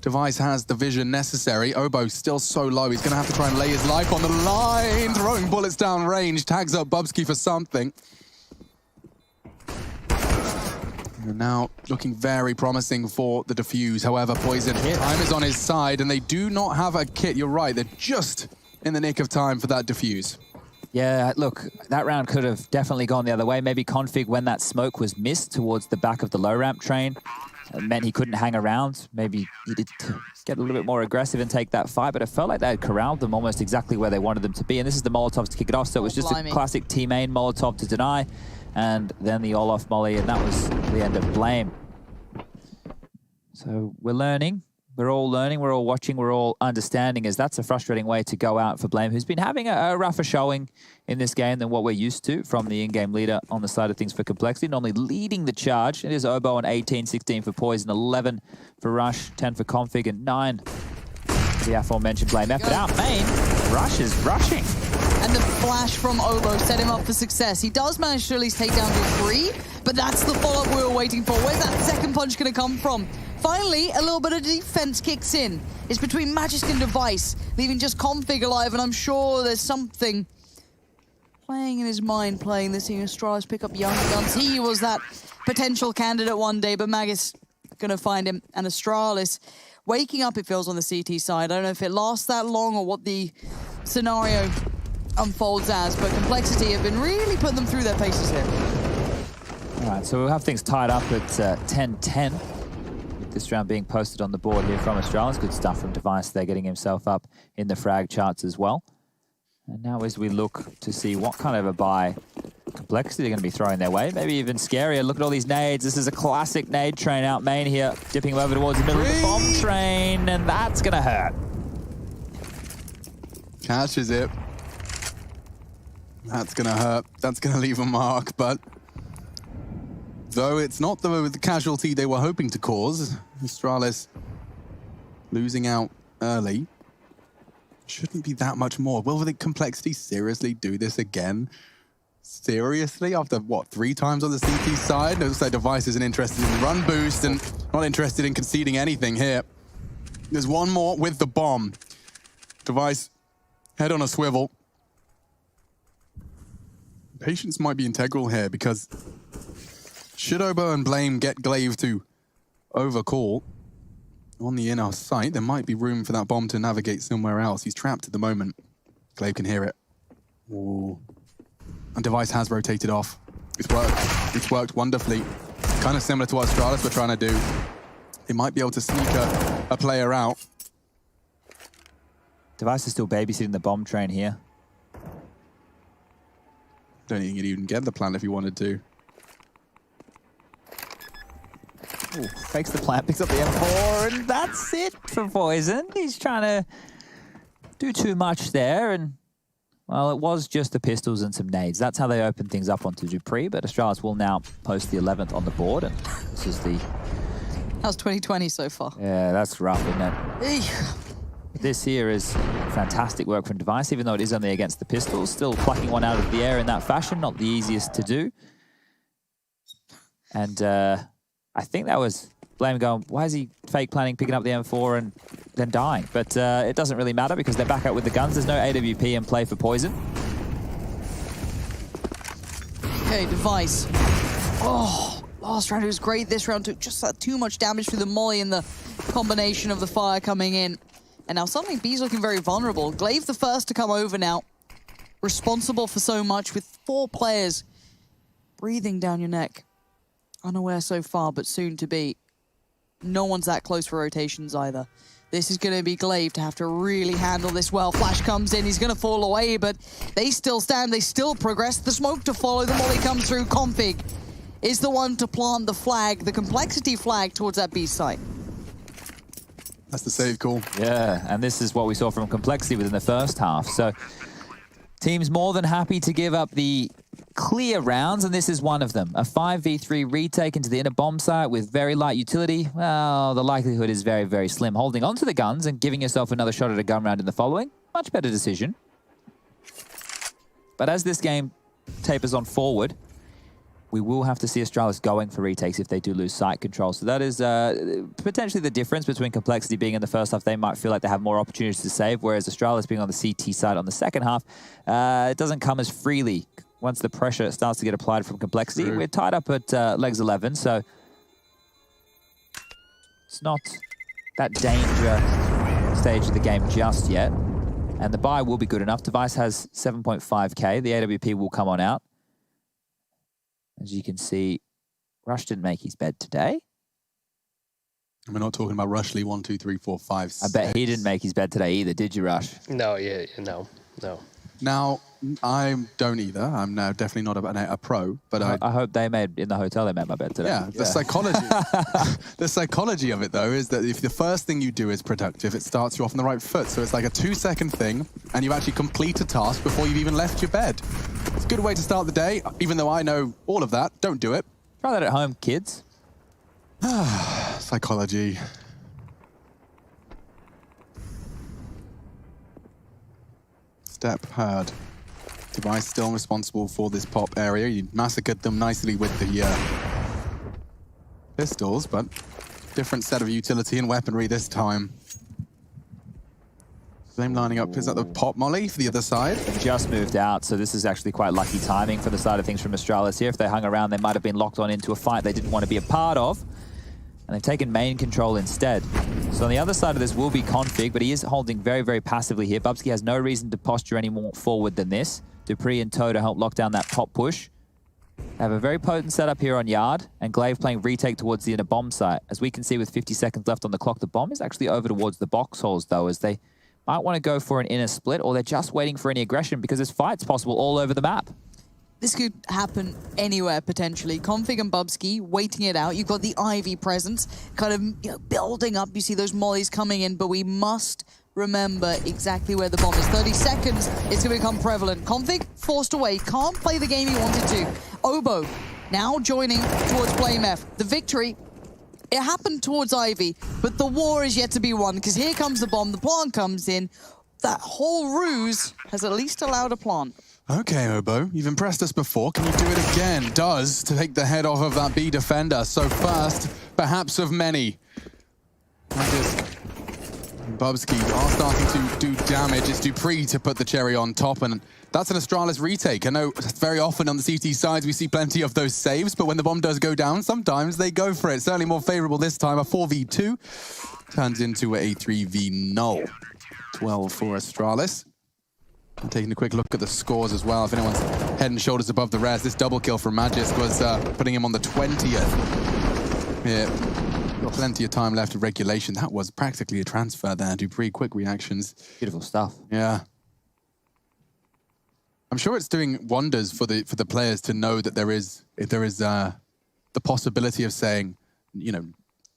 Device has the vision necessary. Obo still so low, he's going to have to try and lay his life on the line. Throwing bullets down range, tags up Bubsky for something. And now looking very promising for the defuse. However, Poison, time is on his side, and they do not have a kit. You're right, they're just in the nick of time for that defuse. Yeah, look, that round could have definitely gone the other way. Maybe Config, when that smoke was missed towards the back of the low ramp train, it meant he couldn't hang around. Maybe he did get a little bit more aggressive and take that fight, but it felt like they had corralled them almost exactly where they wanted them to be. And this is the Molotovs to kick it off, so it was just a classic T-main Molotov to deny, and then the Olaf molly, and that was the end of Blame. So we're learning. We're all learning, we're all watching, we're all understanding, as that's a frustrating way to go out for Blame, who's been having a rougher showing in this game than what we're used to from the in-game leader on the side of things for Complexity, normally leading the charge. It is Obo on 18, 16 for Poison, 11 for Rush, 10 for Config, and 9 for the aforementioned Blame F. But our main, Rush is rushing. And the flash from Obo set him up for success. He does manage to at least take down Dupree, but that's the follow-up we were waiting for. Where's that second punch going to come from? Finally, a little bit of defense kicks in. It's between Magisk and Device, leaving just Config alive, and I'm sure there's something playing in his mind, playing this, seeing Astralis pick up young guns. He was that potential candidate one day, but Magisk gonna find him, and Astralis waking up, it feels, on the CT side. I don't know if it lasts that long or what the scenario unfolds as, but Complexity have been really putting them through their paces here. All right, so we'll have things tied up at 10-10. This round being posted on the board here from Astralis. Good stuff from Device there, getting himself up in the frag charts as well. And now as we look to see what kind of a buy Complexity they're going to be throwing their way, maybe even scarier. Look at all these nades. This is a classic nade train out main here, dipping over towards the middle of the bomb train, and that's going to hurt. Catches it. That's going to hurt. That's going to leave a mark, but though it's not the casualty they were hoping to cause, Astralis losing out early. Shouldn't be that much more. Will the Complexity seriously do this again? Seriously? After, what, 3 times on the CT side? It looks like Device isn't interested in the run boost and not interested in conceding anything here. There's one more with the bomb. Device, head on a swivel. Patience might be integral here, because should Obo and Blame get Glaive to overcall on the inner site, there might be room for that bomb to navigate somewhere else. He's trapped at the moment. Glaive can hear it. Ooh. And Device has rotated off. It's worked. It's worked wonderfully. Kind of similar to what Astralis were trying to do. They might be able to sneak a player out. Device is still babysitting the bomb train here. Don't think he'd even get the plant if he wanted to. Ooh, fakes the plant, picks up the M4, and that's it for Poison. He's trying to do too much there, and, well, it was just the pistols and some nades. That's how they open things up onto Dupree, but Astralis will now post the 11th on the board, and this is the... How's 2020 so far? Yeah, that's rough, isn't it? This here is fantastic work from Device, even though it is only against the pistols. Still plucking one out of the air in that fashion, not the easiest to do. And I think that was Blame going, why is he fake planning, picking up the M4 and then dying? But it doesn't really matter because they're back up with the guns. There's no AWP in play for Poison. Okay, Device. Oh, last round it was great. This round took just too much damage through the molly and the combination of the fire coming in. And now suddenly B's looking very vulnerable. Glaive the first to come over now. Responsible for so much with 4 players breathing down your neck. Unaware so far, but soon to be. No one's that close for rotations either. This is going to be Glaive to have to really handle this well. Flash comes in, he's going to fall away, but they still stand, they still progress. The smoke to follow, the molly comes through. Config is the one to plant the flag, the complexity flag towards that B site. That's the save call. Yeah, and this is what we saw from Complexity within the first half. So teams more than happy to give up the clear rounds, and this is one of them. A 5v3 retake into the inner bomb site with very light utility. Well, the likelihood is very, very slim. Holding onto the guns and giving yourself another shot at a gun round in the following, much better decision. But as this game tapers on forward, we will have to see Astralis going for retakes if they do lose site control. So that is potentially the difference between Complexity being in the first half. They might feel like they have more opportunities to save, whereas Astralis being on the CT side on the second half, it doesn't come as freely once the pressure starts to get applied from Complexity. We're tied up at legs 11, so it's not that danger stage of the game just yet. And the buy will be good enough. Device has 7.5k. The AWP will come on out. As you can see, Rush didn't make his bed today. And we're not talking about Rushley 1, 2, 3, 4, 5, 6. I bet he didn't make his bed today either, did you, Rush? No, yeah, no. Now, I don't either. I'm now definitely not a pro, but I hope they made, in the hotel, they made my bed today. Yeah, the psychology. The psychology of it, though, is that if the first thing you do is productive, it starts you off on the right foot. So it's like a 2-second thing, and you actually complete a task before you've even left your bed. It's a good way to start the day, even though I know all of that. Don't do it. Try that at home, kids. Psychology. Step heard. Device still responsible for this pop area. You massacred them nicely with the pistols, but different set of utility and weaponry this time. Flame lining up. Is that the pop molly for the other side? They just moved out, so this is actually quite lucky timing for the side of things from Astralis here. If they hung around, they might have been locked on into a fight they didn't want to be a part of. And they've taken main control instead. So on the other side of this will be Config, but he is holding very, very passively here. Bubsky has no reason to posture any more forward than this. Dupree and Toe to help lock down that pop push. They have a very potent setup here on Yard, and Glaive playing retake towards the inner bomb site. As we can see with 50 seconds left on the clock, the bomb is actually over towards the box holes, though, as they might want to go for an inner split, or they're just waiting for any aggression because there's fights possible all over the map. This could happen anywhere, potentially. Config and Bubsky waiting it out. You've got the Ivy presence kind of building up. You see those mollies coming in, but we must remember exactly where the bomb is. 30 seconds, it's going to become prevalent. Config forced away, can't play the game he wanted to. Obo now joining towards Blame F. The victory, it happened towards Ivy, but the war is yet to be won, because here comes the bomb, the plant comes in. That whole ruse has at least allowed a plant. Okay, Obo, you've impressed us before. Can you do it again? Does to take the head off of that B defender. So first, perhaps of many. Bubsky are starting to do damage. It's Dupree to put the cherry on top, and that's an Astralis retake. I know very often on the CT sides we see plenty of those saves, but when the bomb does go down, sometimes they go for it. Certainly more favorable this time. A 4v2 turns into a 3v0. 12 for Astralis. I'm taking a quick look at the scores as well. If anyone's head and shoulders above the rest, this double kill from Magisk was putting him on the 20th. Yeah, plenty of time left of regulation. That was practically a transfer there. Dupree, quick reactions. Beautiful stuff. Yeah. I'm sure it's doing wonders for the players to know that there is the possibility of saying, you know,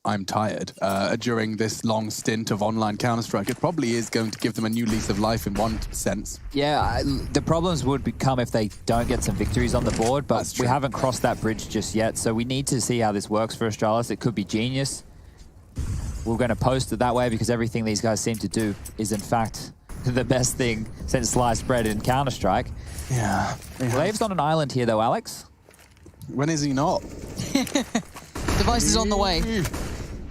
I'm tired during this long stint of online Counter-Strike. It probably is going to give them a new lease of life in one sense. Yeah, the problems would become if they don't get some victories on the board, but we haven't crossed that bridge just yet, so we need to see how this works for Astralis. It could be genius. we're going to post it that way because everything these guys seem to do is, in fact, the best thing since sliced bread in Counter-Strike. Yeah. Glaive's on an island here, though, Alex. When is he not? Device is on the way.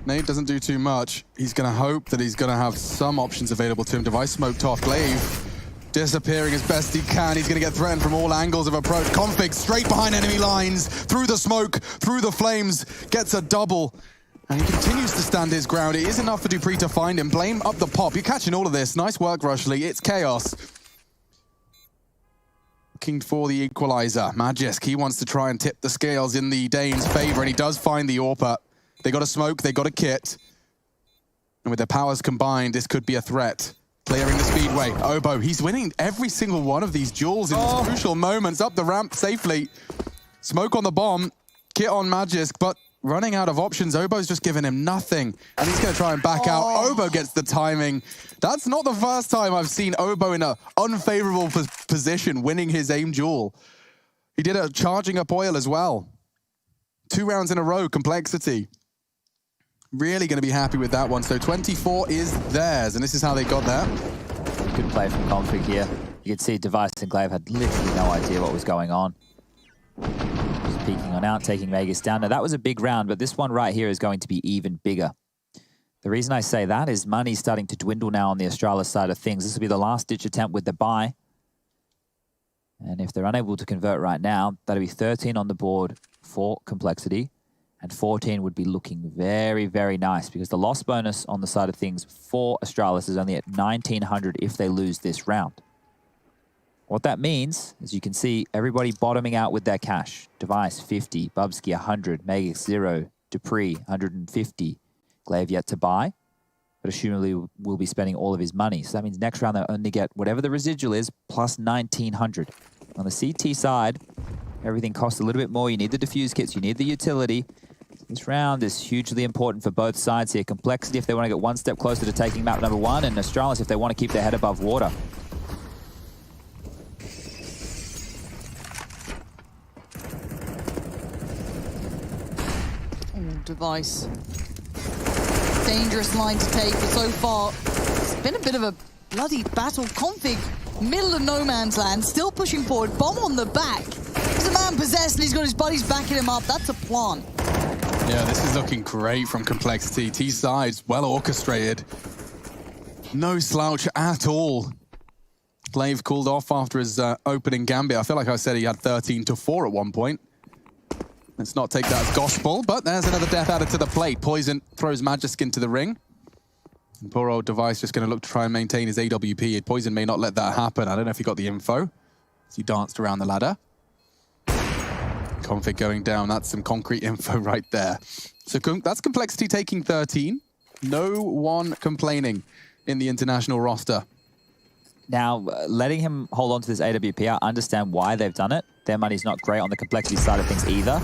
Nate doesn't do too much. He's going to hope that he's going to have some options available to him. Device smoked off. Glaive disappearing as best he can. He's going to get threatened from all angles of approach. Config straight behind enemy lines, through the smoke, through the flames, gets a double. And he continues to stand his ground. It is enough for Dupree to find him. Blame up the pop. You're catching all of this. Nice work, Rushley. It's chaos. Looking for the equalizer. Magisk, he wants to try and tip the scales in the Danes' favor, and he does find the AWPer. They got a smoke, they got a kit. And with their powers combined, this could be a threat. Clearing the speedway. Obo, he's winning every single one of these duels in these crucial moments. Up the ramp safely. Smoke on the bomb. Kit on Magisk, but running out of options. Obo's just giving him nothing. And he's going to try and back out. Obo gets the timing. That's not the first time I've seen Obo in an unfavorable position winning his aim duel. He did it charging up oil as well. 2 rounds in a row, Complexity. Really going to be happy with that one. So 24 is theirs, and this is how they got there. Good play from Config here. You could see Device and Glaive had literally no idea what was going on. Just peeking on out, taking Vegas down. Now, that was a big round, but this one right here is going to be even bigger. The reason I say that is money's starting to dwindle now on the Astralis side of things. This will be the last-ditch attempt with the buy. And if they're unable to convert right now, that'll be 13 on the board for Complexity. And 14 would be looking very, very nice because the loss bonus on the side of things for Astralis is only at 1,900 if they lose this round. What that means, as you can see, everybody bottoming out with their cash. Device, 50. Bubsky, 100. Megix, 0. Dupree, 150. Glaive yet to buy, but assumably will be spending all of his money. So that means next round they'll only get whatever the residual is, plus 1,900. On the CT side, everything costs a little bit more. You need the defuse kits, you need the utility. This round is hugely important for both sides here. Complexity if they want to get one step closer to taking map number 1, and Astralis if they want to keep their head above water. Device. Dangerous line to take, but so far it's been a bit of a bloody battle. Config, middle of no man's land, still pushing forward. Bomb on the back. He's a man possessed and he's got his buddies backing him up. That's a plan. Yeah, this is looking great from Complexity. T-sides, well orchestrated. No slouch at all. Glaive cooled off after his opening gambit. I feel like I said he had 13-4 at one point. Let's not take that as gospel, but there's another death added to the plate. Poison throws Magisk into the ring. And poor old Device just going to look to try and maintain his AWP. Poison may not let that happen. I don't know if he got the info as he danced around the ladder. Config going down. That's some concrete info right there. So that's Complexity taking 13. No one complaining in the international roster. Now, letting him hold on to this AWP, I understand why they've done it. Their money's not great on the Complexity side of things either.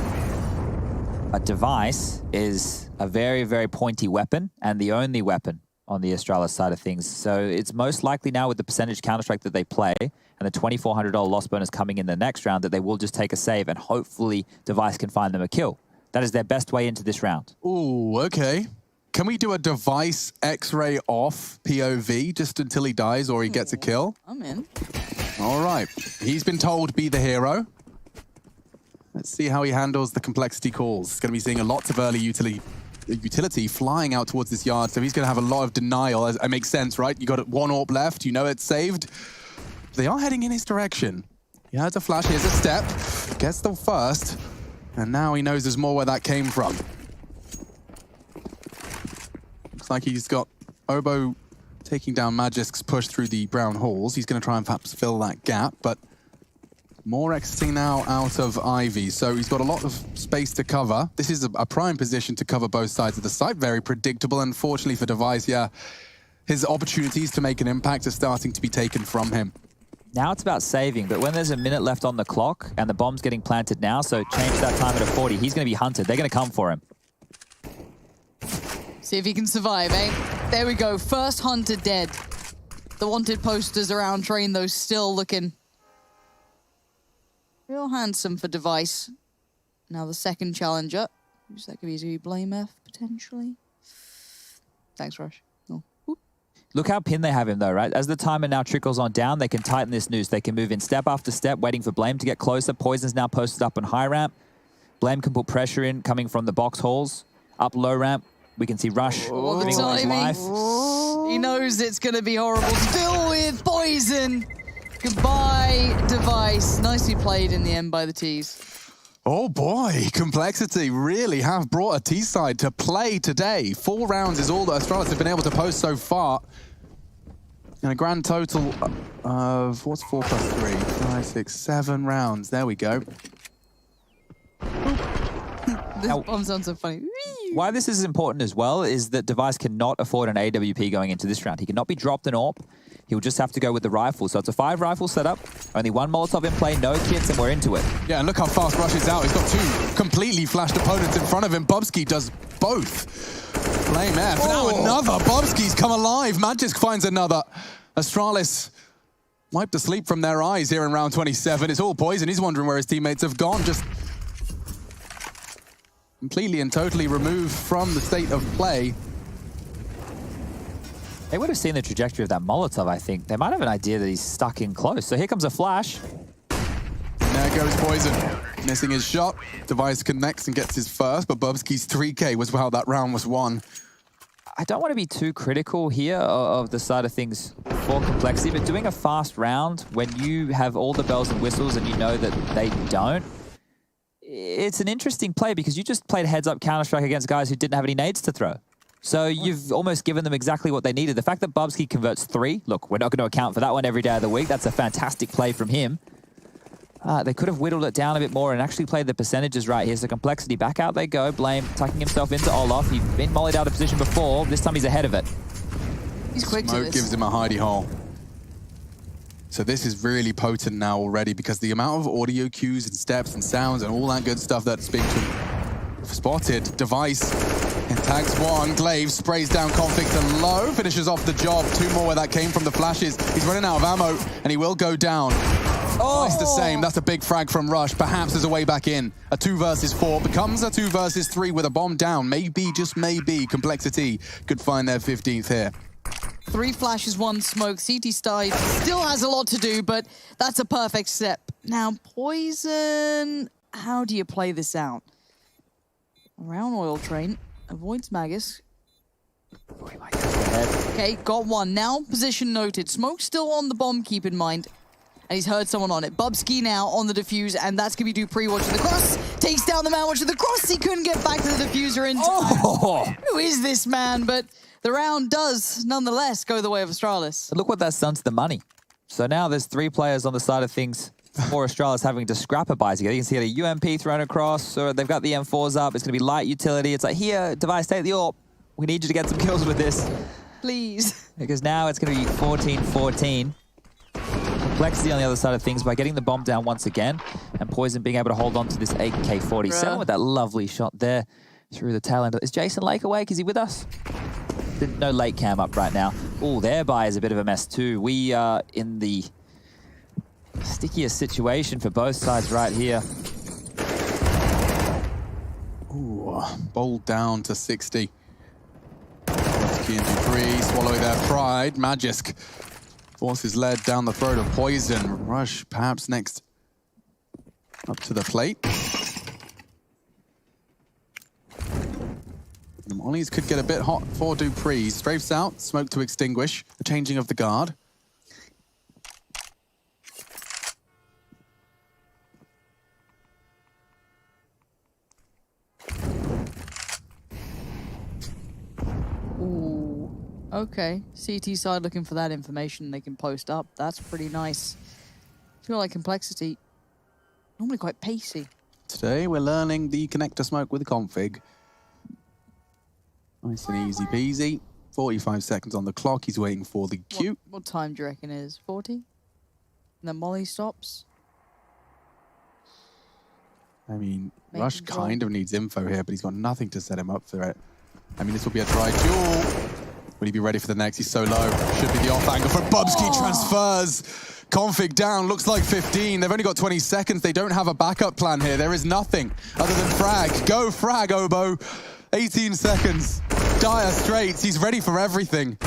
But Device is a very, very pointy weapon and the only weapon on the Astralis side of things. So it's most likely now with the percentage Counter-Strike that they play and the $2,400 loss bonus coming in the next round that they will just take a save and hopefully Device can find them a kill. That is their best way into this round. Ooh, okay. Can we do a Device X-ray off POV just until he dies or he gets a kill? I'm in. All right. He's been told be the hero. Let's see how he handles the Complexity calls. He's going to be seeing a lot of early utility flying out towards this yard, so he's going to have a lot of denial. It makes sense, right? You got 1 AWP left. You know it's saved. They are heading in his direction. He has a flash. Here's a step. Gets the first. And now he knows there's more where that came from. Looks like he's got Obo taking down Magisk's push through the brown halls. He's going to try and perhaps fill that gap, but more exiting now out of Ivy. So he's got a lot of space to cover. This is a prime position to cover both sides of the site. Very predictable. Unfortunately for Device, yeah, his opportunities to make an impact are starting to be taken from him. Now it's about saving, but when there's a minute left on the clock and the bomb's getting planted now, so change that timer to 40, he's going to be hunted. They're going to come for him. See if he can survive, eh? There we go. First hunter dead. The wanted posters around train, though, still looking real handsome for Device. Now the second challenger. Who's that going to be? Blame F, potentially? Thanks, Rush. Oh. Look how pinned they have him, though, right? As the timer now trickles on down, they can tighten this noose. They can move in step after step, waiting for Blame to get closer. Poison's now posted up on high ramp. Blame can put pressure in, coming from the box halls. Up low ramp, we can see Rush giving all his life. He knows it's going to be horrible. Still with Poison. Goodbye, Device. Nicely played in the end by the T's. Oh boy, Complexity really have brought a T-side to play today. 4 rounds is all that Astralis have been able to post so far. And a grand total of, what's 4 plus 3? 5, 6, 7 rounds. There we go. This bomb sounds so funny. Why this is important as well is that Device cannot afford an AWP going into this round. He cannot be dropped an AWP. He'll just have to go with the rifle. So it's a 5 rifle setup, only 1 Molotov in play, no kits, and we're into it. Yeah, and look how fast Rush is out. He's got 2 completely flashed opponents in front of him. Bubsky does both. Flame F. Now another. Bubsky's come alive. Magisk finds another. Astralis wiped the sleep from their eyes here in round 27. It's all Poison. He's wondering where his teammates have gone. Just completely and totally removed from the state of play. They would have seen the trajectory of that Molotov, I think. They might have an idea that he's stuck in close. So here comes a flash. And there goes Poison. Missing his shot. Device connects and gets his first, but Bubsky's 3K was how that round was won. I don't want to be too critical here of the side of things for Complexity, but doing a fast round when you have all the bells and whistles and you know that they don't, it's an interesting play because you just played a heads-up Counter-Strike against guys who didn't have any nades to throw. So you've almost given them exactly what they needed. The fact that Bubsky converts 3, look, we're not going to account for that one every day of the week. That's a fantastic play from him. They could have whittled it down a bit more and actually played the percentages right here. So Complexity, back out they go. Blame tucking himself into Olaf. He's been mollied out of position before. This time he's ahead of it. He's quick to Smoke this. gives him a hidey hole. So this is really potent now already because the amount of audio cues and steps and sounds and all that good stuff that's being spotted. Device and tags 1. Glaive sprays down Config to low, finishes off the job. 2 more where that came from the flashes. He's running out of ammo and he will go down. Twice the same. That's a big frag from Rush. Perhaps there's a way back in. A 2 versus 4 becomes a 2 versus 3 with a bomb down. Maybe, just maybe, Complexity could find their 15th here. 3 flashes, 1 smoke. CT Stide still has a lot to do, but that's a perfect step. Now, Poison, how do you play this out? Around Oil Train, avoids Magisk. Okay, got 1. Now, position noted. Smoke still on the bomb, keep in mind. And he's heard someone on it. Bubsky now on the defuse, and that's going to be Dupree watching the cross. Takes down the man watching the cross. He couldn't get back to the diffuser in time. Who is this man? But the round does, nonetheless, go the way of Astralis. Look what that's done to the money. So now there's 3 players on the side of things for Astralis having to scrap a buy together. You can see a UMP thrown across, or they've got the M4s up. It's going to be light utility. It's like, here, Device, take the AWP. We need you to get some kills with this. Please. Because now it's going to be 14-14. Complexity on the other side of things by getting the bomb down once again, and Poison being able to hold on to this AK-47 with that lovely shot there through the tail end. Is Jason Lake awake? Is he with us? No late cam up right now. Oh, their buy is a bit of a mess too. We are in the stickiest situation for both sides right here. Ooh, bold down to 60. Key and Dupree swallow their pride. Magisk forces led down the throat of Poison. Rush perhaps next up to the plate. The mollies could get a bit hot for Dupree. Strafes out, smoke to extinguish. A changing of the guard. Ooh, okay. CT side looking for that information they can post up. That's pretty nice. I feel like Complexity, normally quite pacey. Today we're learning the connector smoke with config. Nice and easy peasy. 45 seconds on the clock. He's waiting for the cue. What time do you reckon it is? 40? And then Molly stops? I mean, Make Rush him draw. kind of needs info here, but he's got nothing to set him up for it. I mean, this will be a dry duel. Will he be ready for the next? He's so low. Should be the off angle for Bubsky. Transfers. Config down. Looks like 15. They've only got 20 seconds. They don't have a backup plan here. There is nothing other than frag. Go frag, Obo. 18 seconds. dire straits. He's ready for everything.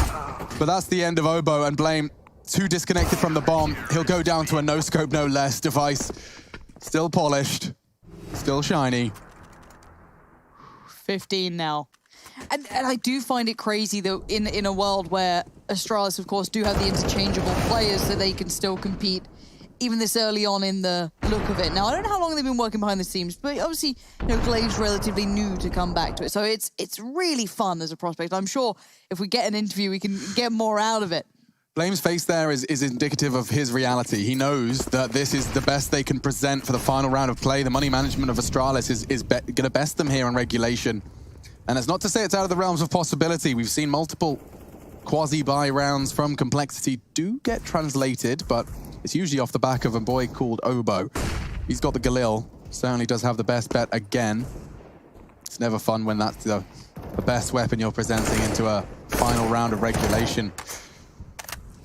But that's the end of Obo, and Blame too disconnected from the bomb. He'll go down to a no-scope, no less device. Still polished, still shiny. 15 now. And I do find it crazy, though, in a world where Astralis, of course, do have the interchangeable players that they can still compete, even this early on in the look of it. Now, I don't know how long they've been working behind the scenes, but obviously, you know, Glave's relatively new to come back to it. So it's really fun as a prospect. I'm sure if we get an interview, we can get more out of it. Blame's face there is indicative of his reality. He knows that this is the best they can present for the final round of play. The money management of Astralis is going to best them here on regulation. And it's not to say it's out of the realms of possibility. We've seen multiple quasi-buy rounds from Complexity do get translated, but it's usually off the back of a boy called Obo. He's got the Galil, certainly does have the best bet again. It's never fun when that's the best weapon you're presenting into a final round of regulation.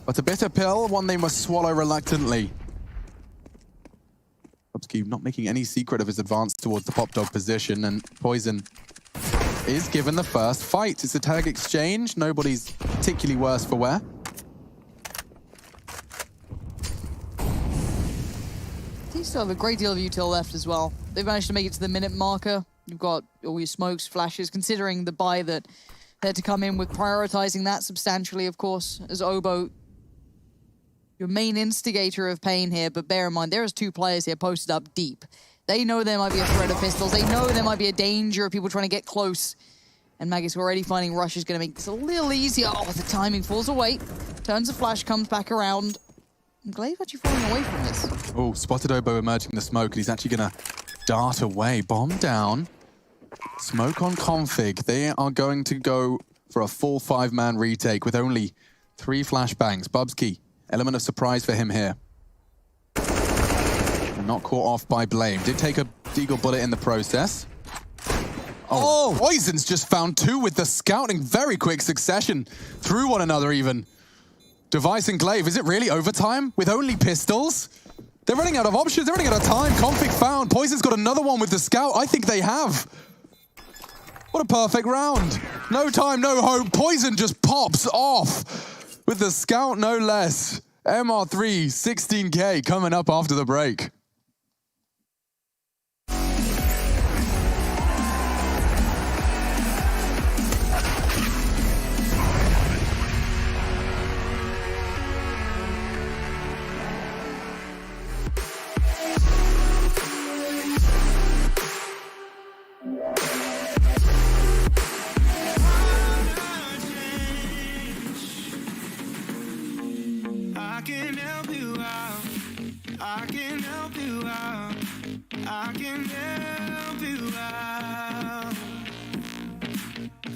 But a bitter pill, one they must swallow reluctantly. Bubsky not making any secret of his advance towards the pop dog position, and Poison is given the first fight. It's a tag exchange. Nobody's particularly worse for wear. They still have a great deal of util left as well. They've managed to make it to the minute marker. You've got all your smokes, flashes, considering the buy that they had to come in with, prioritizing that substantially, of course, as Obo, your main instigator of pain here. But bear in mind, there's two players here posted up deep. They know there might be a threat of pistols. They know there might be a danger of people trying to get close. And Magus already finding Rush is going to make this a little easier. Oh, the timing falls away. Turns the flash, comes back around. And Glaive actually falling away from this. Oh, spotted Obo emerging the smoke, and he's actually going to dart away. Bomb down. Smoke on config. They are going to go for a full 5-man retake with only 3 flashbangs. Bubsky, element of surprise for him here. Not caught off by Blame. Did take a deagle bullet in the process. Oh, Poison's just found 2 with the scouting. Very quick succession through one another even. Device and Glaive, is it really overtime with only pistols? They're running out of options. They're running out of time. Config found. Poison's got another one with the scout. I think they have. What a perfect round. No time, no hope. Poison just pops off with the scout, no less. MR3, 16K coming up after the break. I can help you out. I can help you out. I can help you out.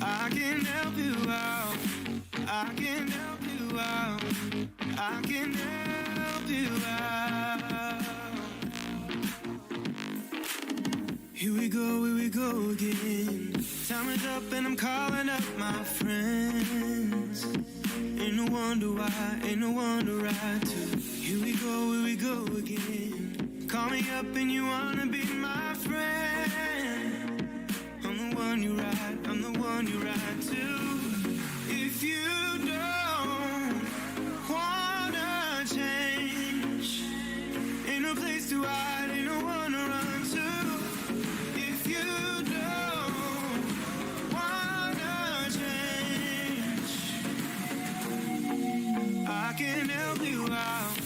I can help you out. I can help you out. I can help you out. Here we go again. Time is up and I'm calling up my friends. Ain't no wonder why, ain't no wonder I too. Here we go again. Call me up and you wanna be my friend. I'm the one you ride, I'm the one you ride to. If you don't wanna change, ain't no place to hide, ain't no one to run to. If you don't wanna change, I can help you out.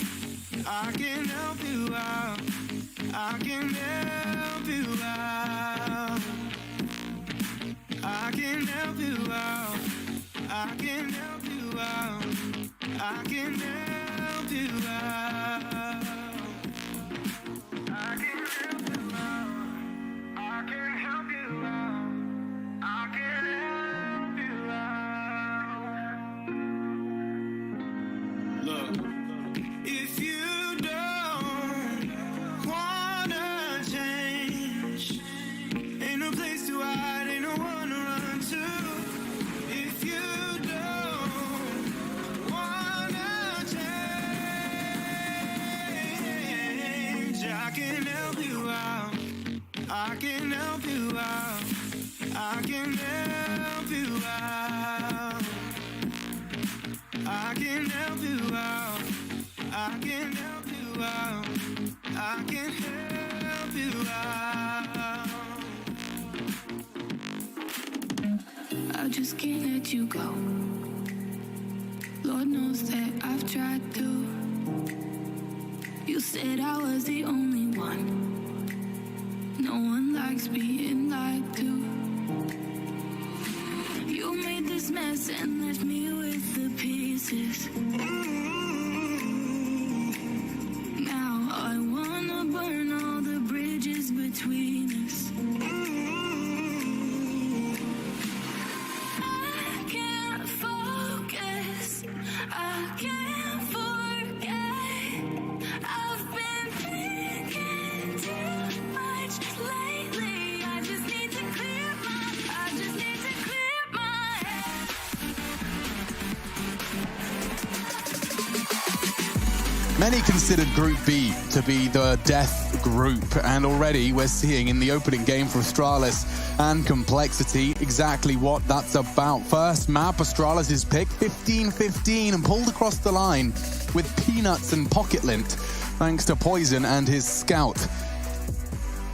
I can help you out. I can help you out. I can help you out. I can help you out. I can help you out. I can help you out. I can help you out. I can help you out. Look, if you don't wanna change, ain't no place to hide, ain't no one to run to. If you don't wanna change, I can help you out. I can help you out. I can help you out. I can help you out. I can help you out. I can help you out. I just can't let you go. Lord knows that I've tried to. You said I was the only one. No one likes being lied to. You made this mess and left me with the pieces. Now I wanna burn all the bridges between us. I can't focus. I can't forget. I've been thinking too much lately. I just need to clear my head. Many considered Group B to be the death group, and already we're seeing in the opening game for Astralis and Complexity exactly what that's about. First map, Astralis is picked 15-15 and pulled across the line with Peanuts and Pocket Lint, thanks to Poison and his scout.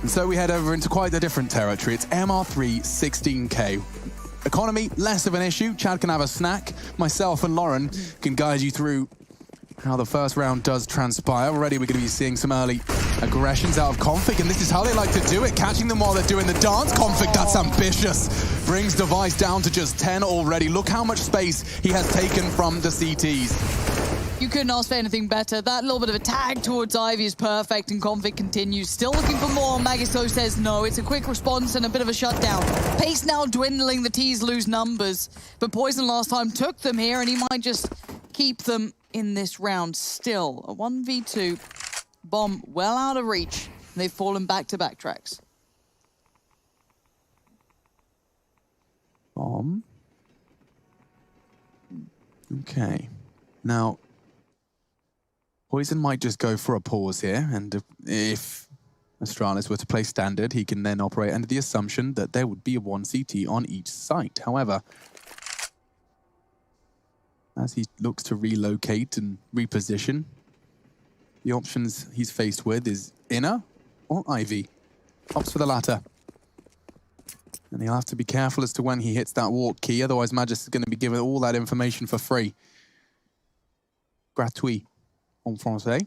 And so we head over into quite a different territory. It's MR3 16K. Economy, less of an issue. Chad can have a snack. Myself and Lauren can guide you through how the first round does transpire. Already we're going to be seeing some early aggressions out of Config, and this is how they like to do it, catching them while they're doing the dance. Config, that's ambitious. Brings Device down to just 10 already. Look how much space he has taken from the CTs. You couldn't ask for anything better. That little bit of a tag towards Ivy is perfect, and Config continues. Still looking for more. Magisto says no. It's a quick response and a bit of a shutdown. Pace now dwindling. The T's lose numbers. But Poison last time took them here, and he might just keep them in this round. Still a 1v2. Bomb well out of reach. And they've fallen back to backtracks. Bomb. Okay. Now, Poison might just go for a pause here, and if Astralis were to play standard, he can then operate under the assumption that there would be a 1 CT on each site. However, as he looks to relocate and reposition, the options he's faced with is Inner or Ivy. Opts for the latter. And he'll have to be careful as to when he hits that walk key, otherwise Magis is going to be given all that information for free. Gratuit en français.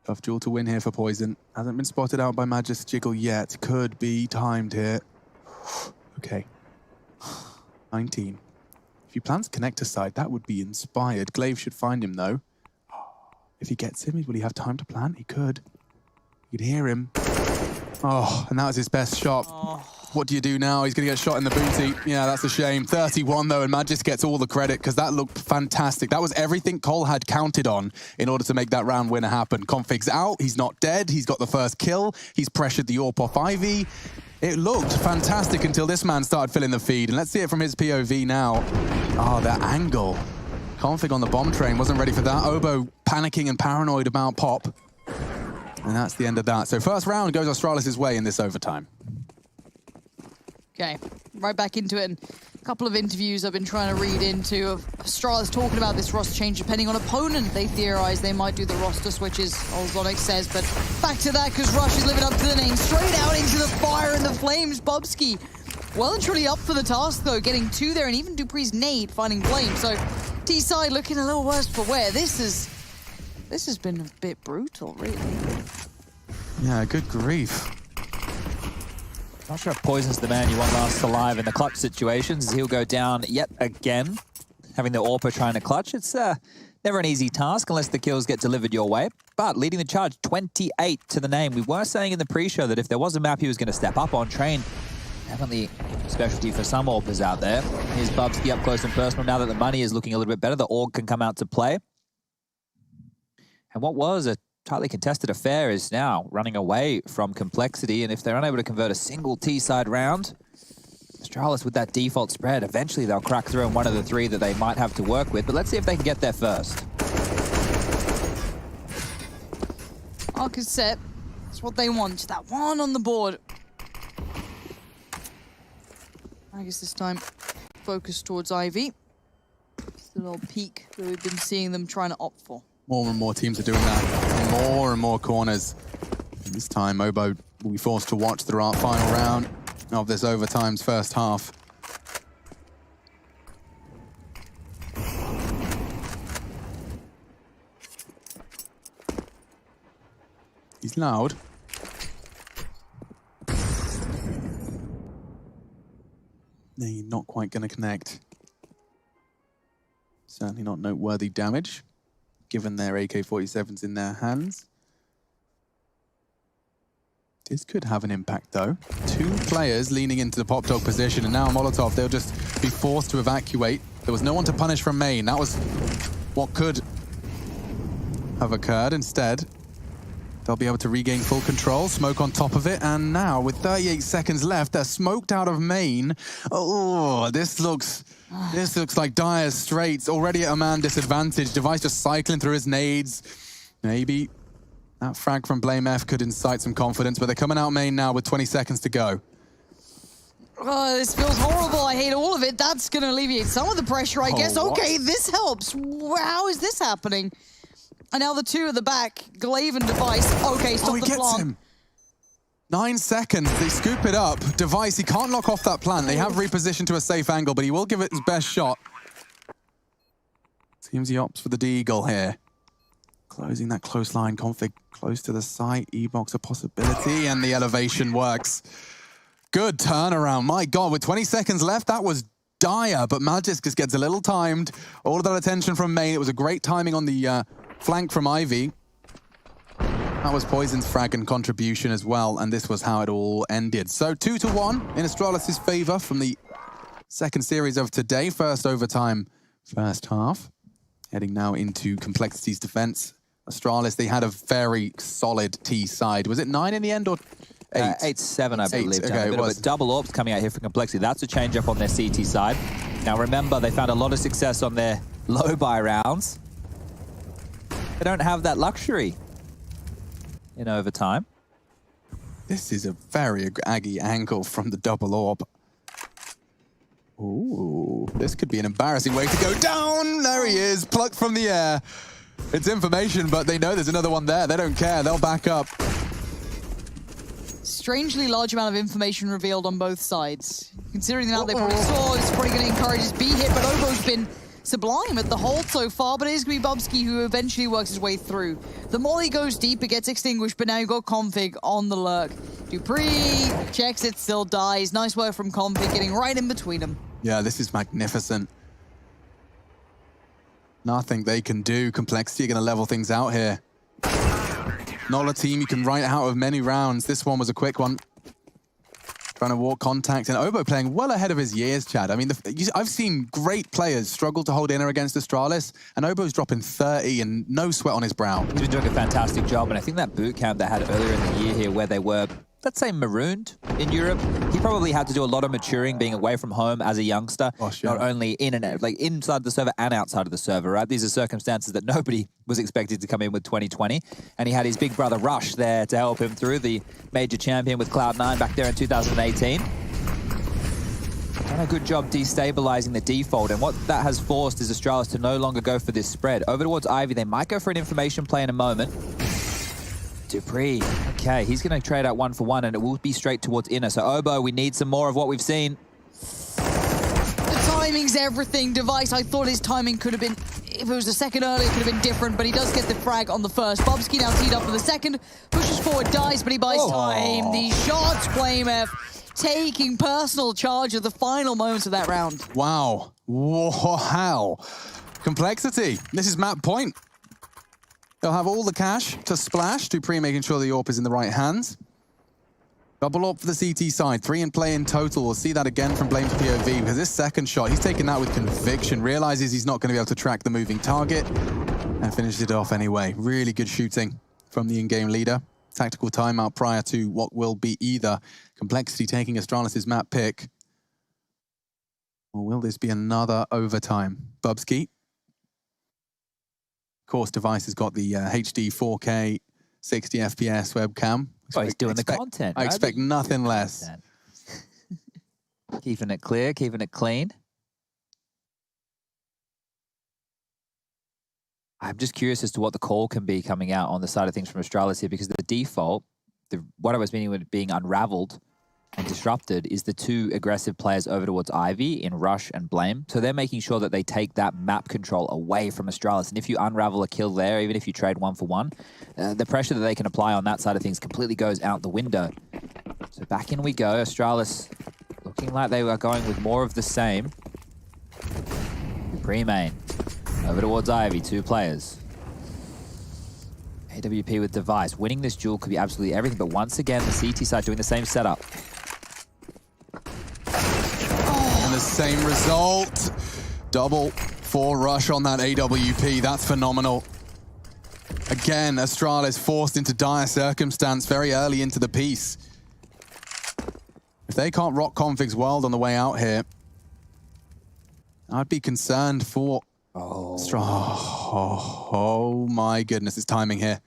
Tough duel to win here for Poison. Hasn't been spotted out by Magis Jiggle yet. Could be timed here. Okay. 19. If he plans connector side, that would be inspired. Glaive should find him, though. If he gets him, will he have time to plant? He could. You could hear him. Oh, and that was his best shot. Oh. What do you do now? He's going to get shot in the booty. Yeah, that's a shame. 31, though, and Magis gets all the credit because that looked fantastic. That was everything Cole had counted on in order to make that round winner happen. Config's out. He's not dead. He's got the first kill. He's pressured the AWP off Ivy. It looked fantastic until this man started filling the feed. And let's see it from his POV now. Oh, that angle. Config on the bomb train. Wasn't ready for that. Obo panicking and paranoid about Pop. And that's the end of that. So first round goes Astralis' way in this overtime. Okay, right back into it. And a couple of interviews I've been trying to read into of Astralis talking about this roster change depending on opponent. They theorize they might do the roster switches, Olzonic says, but back to that because Rush is living up to the name. Straight out into the fire and the flames. Bubsky well and truly up for the task though, getting 2 there, and even Dupree's nade finding Flame. So T-side looking a little worse for wear. This has been a bit brutal, really. Yeah, good grief. Not sure if Poison's the man you want last alive in the clutch situations. He'll go down yet again, having the AWPer trying to clutch. It's never an easy task unless the kills get delivered your way. But leading the charge, 28 to the name. We were saying in the pre-show that if there was a map he was going to step up on train. Definitely specialty for some AWPers out there. Here's Bubsky up close and personal. Now that the money is looking a little bit better, the AUG can come out to play. And what was a tightly contested affair is now running away from Complexity, and if they're unable to convert a single T-side round, Astralis with that default spread, eventually they'll crack through in one of the 3 that they might have to work with, but let's see if they can get there first. Arc is set. That's what they want. Just that one on the board. I guess this time, focus towards Ivy. It's the little peak that we've been seeing them trying to opt for. More and more teams are doing that. More and more corners. And this time, Obo will be forced to watch the final round of this overtime's first half. He's loud. They're not quite going to connect. Certainly not noteworthy damage, given their AK-47s in their hands. This could have an impact, though. 2 players leaning into the pop dog position, and now Molotov, they'll just be forced to evacuate. There was no one to punish from main. That was what could have occurred. Instead, they'll be able to regain full control, smoke on top of it, and now, with 38 seconds left, they're smoked out of main. Oh, this looks like dire straits. Already at a man disadvantage. Device just cycling through his nades. Maybe that frag from Blame F could incite some confidence, but they're coming out main now with 20 seconds to go. Oh, this feels horrible. I hate all of it. That's going to alleviate some of the pressure, I guess. What? Okay, this helps. How is this happening? And now the 2 at the back, Glaive and Device. Okay, stop he the gets plant. him. 9 seconds, they scoop it up. Device, he can't knock off that plant. They have repositioned to a safe angle, but he will give it his best shot. Seems he opts for the D-Eagle here. Closing that close line config close to the site. E-box a possibility, and the elevation works. Good turnaround. My God, with 20 seconds left, that was dire, but Magis just gets a little timed. All of that attention from main. It was a great timing on the flank from Ivy. That was Poison's frag and contribution as well, and this was how it all ended. So 2-1 in Astralis' favor from the second series of today. First overtime, first half. Heading now into Complexity's defense. Astralis, they had a very solid T side. Was it 9 in the end or 8? 8-7, I believe. Okay, A bit of a double AWPs coming out here from Complexity. That's a change up on their CT side. Now remember, they found a lot of success on their low buy rounds. They don't have that luxury in overtime. This is a very aggy angle from the double AWP. Ooh, this could be an embarrassing way to go down. There he is, plucked from the air. It's information, but they know there's another one there. They don't care, they'll back up. Strangely large amount of information revealed on both sides. Considering the amount they probably saw, it's probably going to encourage his B hit, but Obo's been sublime at the hold so far, but it is going to be Bubsky who eventually works his way through. The molly goes deep, it gets extinguished, but now you've got Config on the lurk. Dupree checks it, still dies. Nice work from Config, getting right in between them. Yeah, this is magnificent. Nothing they can do. Complexity are going to level things out here. Not a team you can write out of many rounds. This one was a quick one. Trying to walk contact, and Obo playing well ahead of his years, Chad. I mean, I've seen great players struggle to hold inner against Astralis, and Obo's dropping 30 and no sweat on his brow. He's been doing a fantastic job, and I think that boot camp they had earlier in the year here where they were, let's say, marooned in Europe, he probably had to do a lot of maturing being away from home as a youngster, not only in and out, like inside the server and outside of the server, right? These are circumstances that nobody was expected to come in with 2020, and he had his big brother Rush there to help him through, the major champion with Cloud9 back there in 2018. Done a good job destabilizing the default, and what that has forced is Astralis to no longer go for this spread. Over towards Ivy, they might go for an information play in a moment. Dupree, okay, he's going to trade out 1-for-1, and it will be straight towards inner. So Obo, we need some more of what we've seen. The timing's everything. Device, I thought his timing could have been, if it was a second earlier, it could have been different, but he does get the frag on the first. Bobsky now teed up for the second, pushes forward, dies, but he buys time. These shots, Flame F, taking personal charge of the final moments of that round. Wow. Wow. Complexity. This is map point. They'll have all the cash to splash. Dupree making sure the AWP is in the right hands. Double AWP for the CT side. 3 in play in total. We'll see that again from Blame's POV, because this second shot, he's taking that with conviction. Realizes he's not going to be able to track the moving target and finishes it off anyway. Really good shooting from the in-game leader. Tactical timeout prior to what will be either Complexity taking Astralis' map pick, or will this be another overtime? Bubsky. Of course, Device has got the HD 4K 60 FPS webcam Oh, he's doing the content. I right? expect nothing less. Keeping it clear, keeping it clean. I'm just curious as to what the call can be coming out on the side of things from Astralis here, because the default, what I was meaning with being unraveled and disrupted, is the two aggressive players over towards Ivy in Rush and Blame. So they're making sure that they take that map control away from Astralis. And if you unravel a kill there, even if you trade 1-for-1, the pressure that they can apply on that side of things completely goes out the window. So back in we go. Astralis looking like they are going with more of the same. Pre-main. Over towards Ivy, two players. AWP with Device. Winning this duel could be absolutely everything, but once again, the CT side doing the same setup. And the same result. Double for Rush on that AWP. That's phenomenal. Again, Astralis forced into dire circumstance very early into the piece. If they can't rock Config's world on the way out here, I'd be concerned for... Oh my goodness, it's timing here.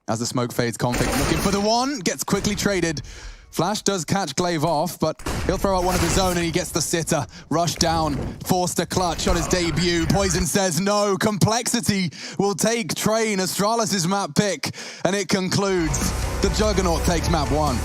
As the smoke fades, Config looking for the one, gets quickly traded. Flash does catch Glaive off, but he'll throw out one of his own and he gets the sitter. Rush down, forced a clutch on his debut. Poison says no, Complexity will take Train, Astralis' map pick, and it concludes. The Juggernaut takes map 1.